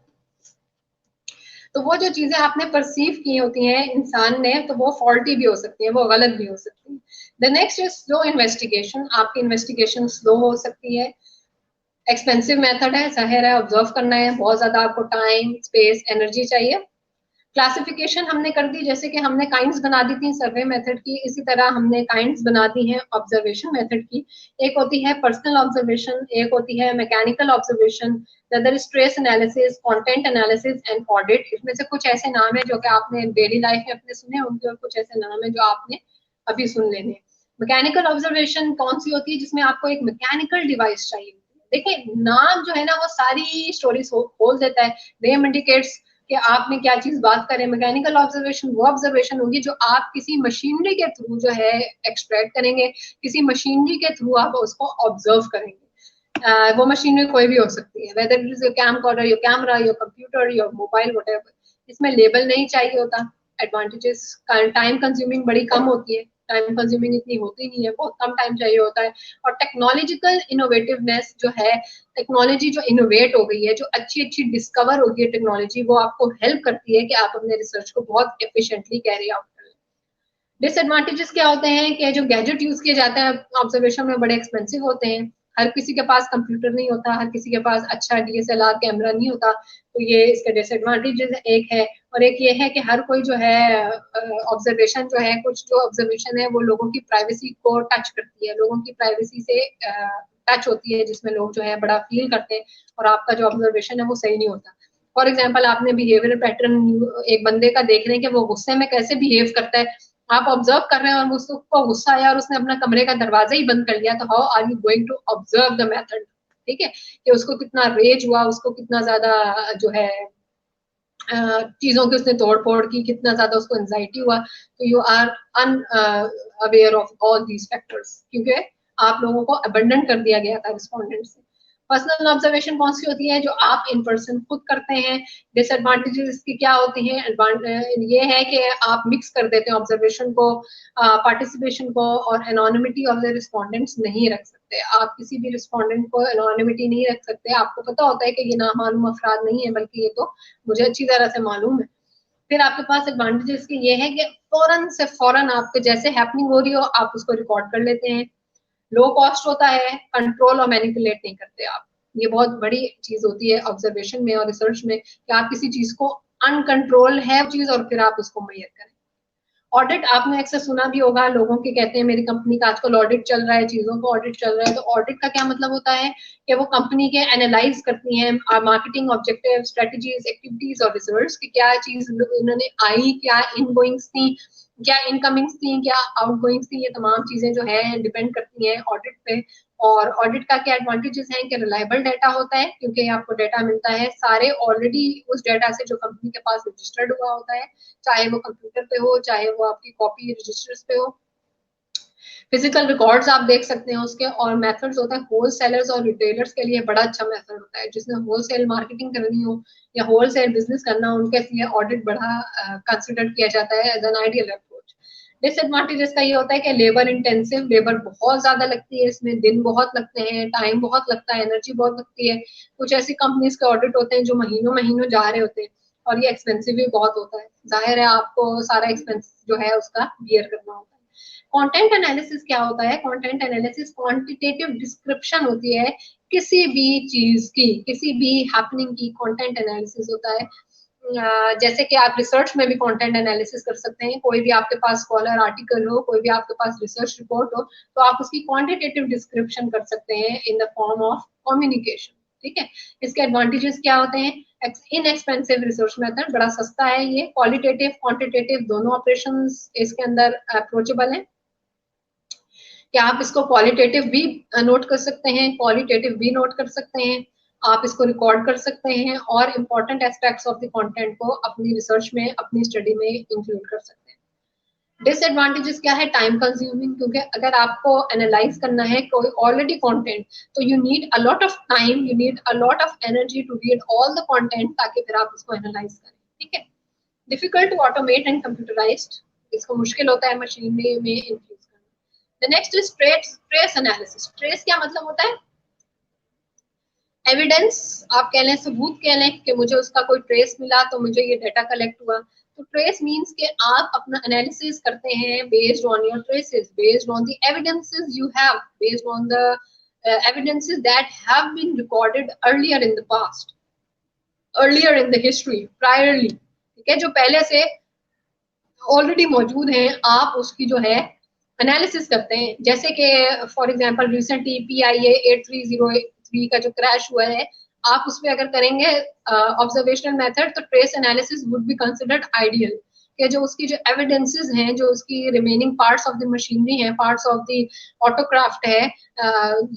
तो वो जो चीजें आपने परसीव की होती हैं इंसान ने, तो वो फॉल्टी भी हो सकती है, वो गलत भी हो सकती है। The next is slow investigation, आपकी इन्वेस्टिगेशन स्लो हो सकती है। एक्सपेंसिव मेथड है, जाहिर है ऑब्जर्व करना है, बहुत ज्यादा आपको टाइम, स्पेस, एनर्जी चाहिए। क्लासिफिकेशन हमने कर दी, जैसे कि हमने काइंड्स बना दी थी सर्वे मेथड की, इसी तरह हमने काइंड्स बना दी हैं ऑब्जर्वेशन मेथड की। एक होती है पर्सनल ऑब्जर्वेशन, एक होती है mechanical observation, other stress analysis, content analysis and audit. इसमें से कुछ ऐसे नाम है जो कि आपने डेली लाइफ में अपने सुने होंगे, और कुछ ऐसे नाम है जो आपने अभी सुन लेने। मैकेनिकल ऑब्जर्वेशन कौन सी होती है? जिसमें आपको एक मैकेनिकल डिवाइस चाहिए। देखिए, नाम जो है ना वो सारी स्टोरीज खोल देता है। नेम इंडिकेट्स कि आपने क्या चीज बात करें। मैकेनिकल ऑब्जर्वेशन वो ऑब्जर्वेशन होगी जो आप किसी मशीनरी के थ्रू जो है एक्सट्रैक्ट करेंगे, किसी मशीनरी के थ्रू आप उसको ऑब्जर्व करेंगे। वो मशीनरी कोई भी हो सकती है, whether it is your camcorder, your camera, your computer, your mobile, whatever. इसमें लेबल नहीं चाहिए होता। एडवांटेजेस, टाइम कंज्यूमिंग बड़ी कम होती है, टाइम कंज्यूमिंग इतनी होती नहीं है, बहुत कम टाइम चाहिए होता है। और टेक्नोलॉजिकल इनोवेटिवनेस जो है, टेक्नोलॉजी जो इनोवेट हो गई है, जो अच्छी अच्छी डिस्कवर हो गई है टेक्नोलॉजी, वो आपको हेल्प करती है कि आप अपने रिसर्च को बहुत एफिशिएंटली कैरी आउट करें। डिसएडवांटेजेस क्या होते हैं कि जो गैजेट यूज किए जाते हैं ऑब्जर्वेशन में बड़े एक्सपेंसिव होते हैं। हर किसी के पास कंप्यूटर नहीं होता, हर किसी के पास अच्छा डीएसएलआर कैमरा नहीं होता, तो ये इसके डिसएडवांटेजेस एक है। और एक ये है कि हर कोई जो है ऑब्जर्वेशन जो है, कुछ जो ऑब्जर्वेशन है वो लोगों की प्राइवेसी को टच करती है, लोगों की प्राइवेसी से टच होती है, जिसमें लोग जो है बड़ा फील करते हैं, और आपका जो ऑब्जर्वेशन है वो सही नहीं होता। फॉर एग्जाम्पल, आपने बिहेवियर पैटर्न एक बंदे का देख रहे हैं कि वो गुस्से में कैसे बिहेव करता है, आप ऑब्जर्व कर रहे हैं और उसको गुस्सा आया और उसने अपना कमरे का दरवाजा ही बंद कर लिया, तो how are you going to observe the method? ठीक है, कि उसको कितना रेज हुआ, उसको कितना ज्यादा जो है चीजों की उसने तोड़ फोड़ की, कितना ज्यादा उसको एंजाइटी हुआ। तो you are unaware of all these factors, क्योंकि आप लोगों को अबंडन कर दिया गया था रिस्पॉन्डेंट से। पर्सनल ऑब्जर्वेशन कौन सी होती है? जो आप इन पर्सन खुद करते हैं। डिसएडवांटेजेस इसकी क्या होती हैं? ये है कि आप मिक्स कर देते हैं ऑब्जर्वेशन को, पार्टिसिपेशन को, और एनोनिमिटी ऑफ द रिस्पॉन्डेंट्स नहीं रख सकते। आप किसी भी रिस्पॉन्डेंट को एनोनिमिटी नहीं रख सकते। आपको पता होता है कि ये नामालूम अफराद नहीं है, बल्कि ये तो मुझे अच्छी तरह से मालूम है। फिर आपके पास एडवांटेजेस की ये है कि फौरन से फौरन आपके जैसे हैपनिंग हो रही हो आप उसको रिकॉर्ड कर लेते हैं। लो कॉस्ट होता है, कंट्रोल और मैनिपुलेट नहीं करते आप। ये बहुत बड़ी चीज होती है ऑब्जर्वेशन में और रिसर्च में, कि आप किसी चीज को अनकंट्रोल है चीज और फिर आप उसको मेजर करें। ऑडिट आपने अक्सर सुना भी होगा, लोगों के कहते हैं मेरी कंपनी का आजकल ऑडिट चल रहा है, चीजों को ऑडिट चल रहा है। तो ऑडिट का क्या मतलब होता है कि वो कंपनी के एनालाइज करती हैं मार्केटिंग ऑब्जेक्टिव, स्ट्रेटजीज, एक्टिविटीज और रिजल्ट्स की, क्या चीज उन्होंने आई, क्या इनगोइंग्स थी, क्या इनकमिंग्स थी, क्या आउटगोइंग्स थी। ये तमाम चीजें जो है डिपेंड करती हैं ऑडिट पे। और ऑडिट का क्या एडवांटेजेस हैं कि रिलायबल डाटा होता है, क्योंकि आपको डाटा मिलता है सारे ऑलरेडी उस डाटा से जो कंपनी के पास रजिस्टर्ड हुआ होता है, चाहे वो कंप्यूटर पे हो, चाहे वो आपकी कॉपी रजिस्टर्स पे हो। फिजिकल रिकॉर्ड्स आप देख सकते हैं उसके, और मेथड्स होता है होल सेलर्स और रिटेलर्स के लिए बड़ा अच्छा मेथड होता है, जिसने होल सेल मार्केटिंग करनी हो या होल सेल बिजनेस करना हो, उनके लिए ऑडिट बड़ा कंसिडर किया जाता है as an ideal approach. Disadvantages का ये होता है कि लेबर इंटेंसिव, लेबर बहुत ज्यादा लगती है, इसमें दिन बहुत लगते हैं, टाइम बहुत लगता है, एनर्जी बहुत लगती है। कुछ ऐसी कंपनीज के ऑडिट होते हैं जो महीनों महीनों जा रहे होते हैं, और ये एक्सपेंसिव भी बहुत होता है। जाहिर है आपको सारा एक्सपेंस जो है उसका बियर करना होता है। कंटेंट एनालिसिस क्या होता है? कंटेंट एनालिसिस क्वांटिटेटिव डिस्क्रिप्शन होती है किसी भी चीज की, किसी भी हैपनिंग की कंटेंट एनालिसिस होता है। जैसे कि आप रिसर्च में भी कंटेंट एनालिसिस कर सकते हैं, कोई भी आपके पास स्कॉलर आर्टिकल हो, कोई भी आपके पास रिसर्च रिपोर्ट हो, तो आप उसकी क्वांटिटेटिव डिस्क्रिप्शन कर सकते हैं in the form of communication. ठीक है, इसके एडवांटेजेस क्या होते हैं? इनएक्सपेंसिव रिसर्च मेथड, बड़ा सस्ता है ये। क्वालिटेटिव क्वांटिटेटिव दोनों ऑपरेशंस इसके अंदर अप्रोचेबल है, कि आप इसको क्वालिटेटिव भी नोट कर सकते हैं, क्वालिटेटिव भी नोट कर सकते हैं, आप इसको रिकॉर्ड कर सकते हैं, और important aspects of the content को अपनी रिसर्च में, अपनी स्टडी में इंक्लूड कर सकते हैं। डिसएडवांटेजेस क्या है? टाइम कंज्यूमिंग, क्योंकि अगर आपको एनालाइज करना है कोई ऑलरेडी कंटेंट, तो you need a lot of time, you need a lot of energy to read all the content, ताकि फिर आप उसको एनालाइज करें। ठीक है, difficult to automate and computerised, इसको मुश्किल होता है मशीनरी में इंक्लूड करना। The next is trace analysis. Trace क्या मतलब होता है? एविडेंस, आप कह लें, सबूत कह लें कि मुझे उसका कोई ट्रेस मिला तो मुझे ये डाटा कलेक्ट हुआ। तो ट्रेस मींस कि आप अपना एनालिसिस करते हैं based on your traces, based on the evidences you have, based on the evidences that have been recorded earlier in the past, earlier in the history, priorly। ठीक है, जो पहले से ऑलरेडी मौजूद हैं, आप उसकी जो है एनालिसिस करते हैं। जैसे कि फॉर एग्जांपल रिसेंटली PIA 8303 का जो क्रैश हुआ है, आप उसमें अगर करेंगे ऑब्जर्वेशनल मेथड, तो trace analysis would be considered ideal, कि जो उसकी जो एविडेंसेस हैं, जो उसकी remaining parts of the machinery हैं, पार्ट्स ऑफ द ऑटोक्राफ्ट है,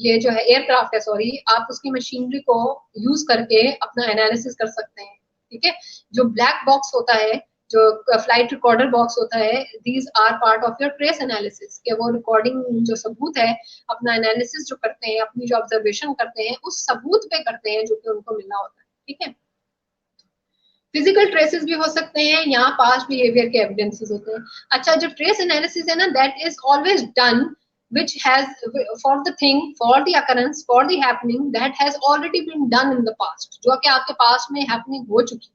ये जो है एयरक्राफ्ट है, सॉरी, आप उसकी मशीनरी को यूज करके अपना एनालिसिस कर सकते हैं। ठीक है, जो ब्लैक बॉक्स होता है, जो फ्लाइट रिकॉर्डर बॉक्स होता है, these are part of your trace analysis, कि वो रिकॉर्डिंग जो सबूत है, अपना एनालिसिस जो करते हैं, अपनी जो ऑब्जर्वेशन करते हैं, उस सबूत पे करते हैं जो कि उनको मिला होता है। ठीक है, फिजिकल ट्रेसेस भी हो सकते हैं, यहाँ पास्ट बिहेवियर के एविडेंसेस होते हैं। अच्छा, जो ट्रेस एनालिसिस है ना, that is always done which has for the thing, for the occurrence, for the happening that has already been done in the past, जो कि आपके पास्ट में हैपनिंग हो चुकी है,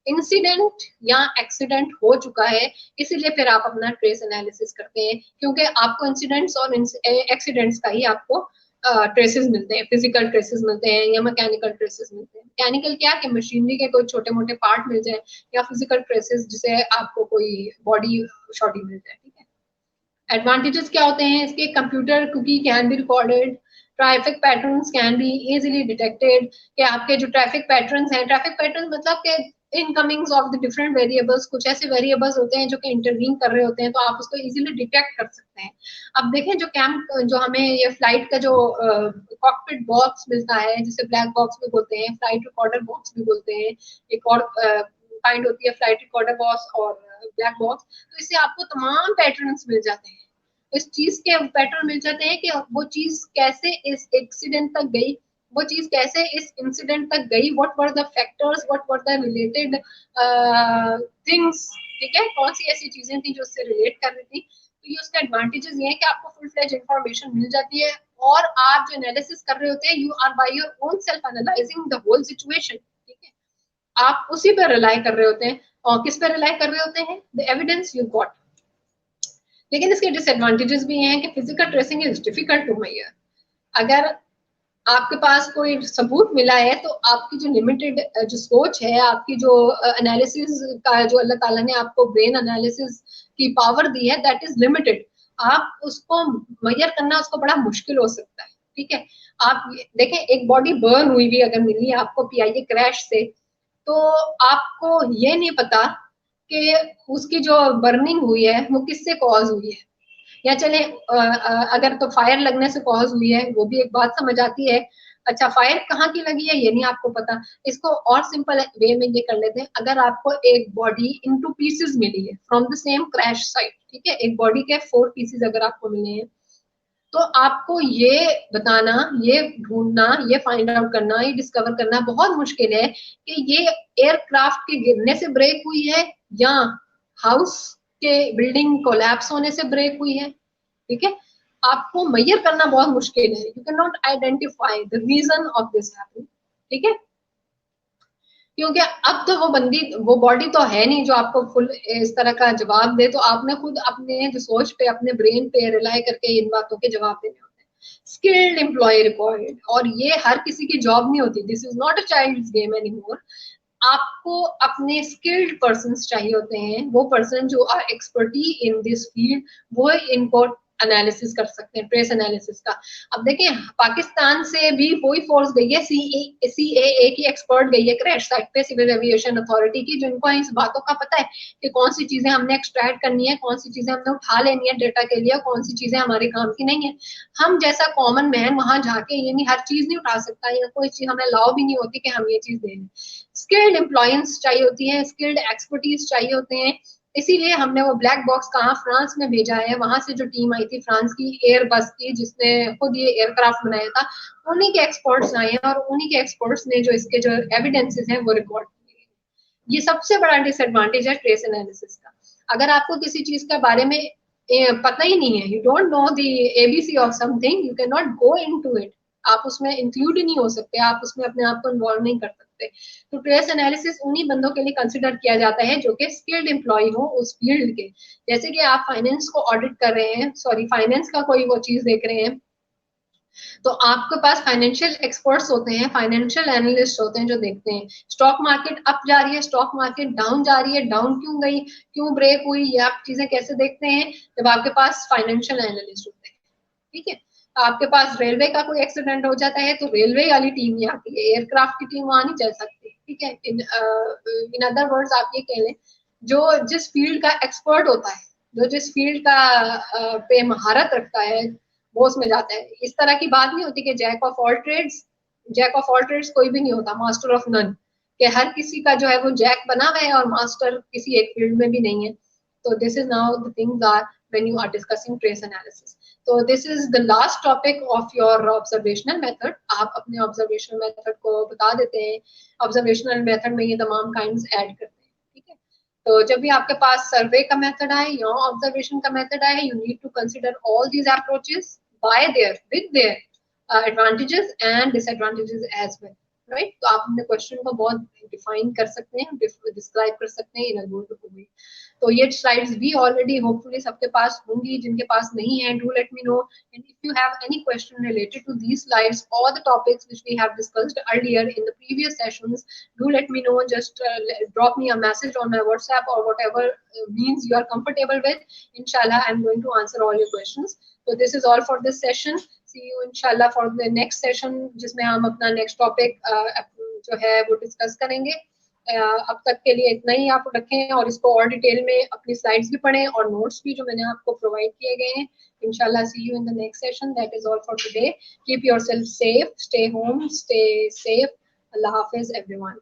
इंसिडेंट या एक्सीडेंट हो चुका है, इसीलिए फिर आप अपना ट्रेस एनालिसिस करते हैं, क्योंकि आपको इंसिडेंट्स और एक्सीडेंट्स का ही आपको ट्रेसेस मिलते हैं, फिजिकल ट्रेसेस मिलते हैं या मैकेनिकल ट्रेसेस मिलते हैं। मैकेनिकल क्या, कि मशीनरी के कोई छोटे मोटे पार्ट मिल जाए, या फिजिकल ट्रेसेस जिसे आपको कोई बॉडी शॉडी मिल जाए। ठीक है, एडवांटेजेस क्या होते हैं इसके? Computer cookie can be recorded, traffic patterns can be easily detected, कि आपके जो ट्रैफिक पैटर्न्स हैं, ट्रैफिक पैटर्न मतलब कि incomings of the different variables, कुछ ऐसे वेरिएबल्स होते हैं जो कि इंटरवीन कर रहे होते हैं, तो आप उसको इजीली डिटेक्ट कर सकते हैं। अब देखें, जो हमें ये फ्लाइट का जो कॉकपिट बॉक्स मिलता है, जिसे ब्लैक बॉक्स भी बोलते हैं, फ्लाइट रिकॉर्डर बॉक्स भी बोलते हैं, एक और काइंड होती है फ्लाइट रिकॉर्डर बॉक्स और ब्लैक बॉक्स, तो इससे आपको तमाम पैटर्न्स मिल जाते हैं, इस चीज के पैटर्न मिल जाते हैं कि वो चीज कैसे इस एक्सीडेंट तक गई, वो चीज कैसे इस इंसिडेंट तक गई, what were the factors, what were the related things. ठीक है, कौन सी ऐसी चीजें थी जो उससे रिलेट कर रही थी। तो ये उसका एडवांटेजेस ये है कि आपको फुल फ्लेज इंफॉर्मेशन मिल जाती है, और आप जो एनालिसिस कर रहे होते हैं, you are by your own self analysing the whole situation. ठीक है, आप उसी पर रिलाई कर रहे होते हैं, और किस पर रिलाई कर रहे होते हैं? The evidence you got. लेकिन इसके डिसएडवांटेजेस भी हैं कि physical tracing is difficult to measure. अगर आपके पास कोई सबूत मिला है, तो आपकी जो लिमिटेड जो सोच है, आपकी जो एनालिसिस का जो अल्लाह ताला ने आपको ब्रेन एनालिसिस की पावर दी है, दैट इज लिमिटेड। आप उसको मेजर करना, उसको बड़ा मुश्किल हो सकता है। ठीक है, आप देखें, एक बॉडी बर्न हुई भी अगर मिली आपको PIA क्रैश से, तो आपको ये नहीं पता कि उसकी जो बर्निंग हुई है वो किससे कॉज हुई है, या चले अगर तो फायर लगने से कॉज हुई है, वो भी एक बात समझ आती है। अच्छा, फायर कहाँ की लगी है ये नहीं आपको पता, इसको और सिंपल वे में ये कर लेते हैं। अगर आपको एक बॉडी इनटू पीसेस मिली है from the same crash site, ठीक है, एक बॉडी के 4 पीसेस अगर आपको मिले हैं, तो आपको ये बताना, ये ढूंढना, ये फाइंड आउट करना, ये डिस्कवर करना बहुत मुश्किल है कि ये एयरक्राफ्ट के गिरने से ब्रेक हुई है या हाउस के बिल्डिंग कोलैप्स होने से ब्रेक हुई है। ठीक है, आपको मेजर करना बहुत मुश्किल है। You can not identify the reason of this happening. ठीक है, क्योंकि अब तो वो बॉडी तो है नहीं जो आपको फुल इस तरह का जवाब दे, तो आपने खुद अपने रिसोर्च पे, अपने ब्रेन पे रिलाई करके इन बातों के जवाब देने होते हैं। स्किल्ड एम्प्लॉय रिक्वायर्ड, और ये हर किसी की जॉब नहीं होती। This is not a child's game anymore. आपको अपने स्किल्ड पर्सन चाहिए होते हैं, वो पर्सन जो are expertise in this field, वो इनको एनालिसिस कर सकते हैं, ट्रेस एनालिसिस का। अब देखें, पाकिस्तान से भी वही फोर्स गई है, CAA की एक्सपर्ट गई है क्रैश साइट पे, सिविल एविएशन अथॉरिटी की, जिनको इस बातों का पता है कि कौन सी चीजें हमने एक्सट्रैक्ट करनी है, कौन सी चीजें हमने उठा लेनी है डेटा के लिए, कौन सी चीजें हमारे काम की नहीं है। हम जैसा कॉमन मैन वहां जाके ये नहीं, हर चीज नहीं उठा सकता, या कोई चीज हमें अलाउ भी नहीं होती कि हम ये चीज दें। स्किल्ड एम्प्लॉयंस चाहिए होती है, स्किल्ड एक्सपर्टीज चाहिए होते हैं। इसीलिए हमने वो ब्लैक बॉक्स कहाँ, फ्रांस में भेजा है। वहां से जो टीम आई थी फ्रांस की, एयरबस की, जिसने खुद ये एयरक्राफ्ट बनाया था, उन्हीं के एक्सपर्ट्स आए हैं और उन्हीं के एक्सपर्ट्स ने जो इसके जो एविडेंसेस हैं वो रिकॉर्ड किए। ये सबसे बड़ा डिसएडवांटेज है ट्रेस एनालिसिस का। अगर आपको किसी चीज के बारे में पता ही नहीं है, you don't know the ABC of something, you can not go into it. आप उसमें इंक्लूड ही नहीं हो सकते, आप उसमें अपने आप को इन्वॉल्व नहीं कर सकते। तो ट्रेस एनालिसिस उन्हीं बंदों के लिए कंसिडर किया जाता है जो कि स्किल्ड एम्प्लॉय हो उस फील्ड के। जैसे कि आप फाइनेंस को ऑडिट कर रहे हैं, सॉरी, फाइनेंस का कोई वो चीज देख रहे हैं, तो आपके पास फाइनेंशियल एक्सपर्ट्स होते हैं, फाइनेंशियल एनालिस्ट होते हैं जो देखते हैं स्टॉक मार्केट अप जा रही है, स्टॉक मार्केट डाउन जा रही है, डाउन क्यों गई, क्यों ब्रेक हुई, ये आप चीजें कैसे देखते हैं, जब आपके पास फाइनेंशियल एनालिस्ट होते हैं। ठीक है, आपके पास रेलवे का कोई एक्सीडेंट हो जाता है तो रेलवे वाली टीम ही आती है, एयरक्राफ्ट की टीम वहां नहीं चल सकती। ठीक है, इन अदर वर्ड्स आप ये कह लें, जो जिस फील्ड का एक्सपर्ट होता है, जो जिस फील्ड का पे महारत रखता है, वो उसमें जाता है। इस तरह की बात नहीं होती कि jack of all trades, jack of all trades कोई भी नहीं होता, मास्टर ऑफ नन, कि हर किसी का जो है वो जैक बना हुआ है और मास्टर किसी एक फील्ड में भी नहीं है। तो this is now the things are when you are discussing trace analysis. तो this is the last topic of your observational method. आप अपने ऑब्जर्वेशनल मेथड को बता देते हैं, ऑब्जर्वेशनल मेथड में ये तमाम काइंड्स ऐड करते हैं। ठीक है, तो जब भी आपके पास सर्वे का मेथड आए या ऑब्जर्वेशन का मेथड आए, you need to consider all these approaches by their with their advantages and disadvantages as well, right? तो आप अपने क्वेश्चन को बहुत डिफाइन कर सकते हैं, डिस्क्राइब कर सकते हैं इन अ गुड वे। तो ये स्लाइड्स भी ऑलरेडी होपफुली सबके पास होंगी, जिनके पास नहीं है do let me know, and if you have any question related to these slides or the topics which we have discussed earlier in the previous sessions, do let me know. Just drop me a message on my WhatsApp or whatever means you are comfortable with. Inshallah, I'm going to answer all your questions. So this is all for this session. See you inshallah for the next session, जिसमें हम अपना next topic जो है वो डिस्कस करेंगे। अब तक के लिए इतना ही आप रखें, और इसको और डिटेल में अपनी स्लाइड्स भी पढ़ें और नोट्स भी जो मैंने आपको प्रोवाइड किए गए हैं। इंशाल्लाह see you in the next session. That is all for today. Keep yourself safe, stay home, stay safe. अल्लाह हाफिज एवरीवन।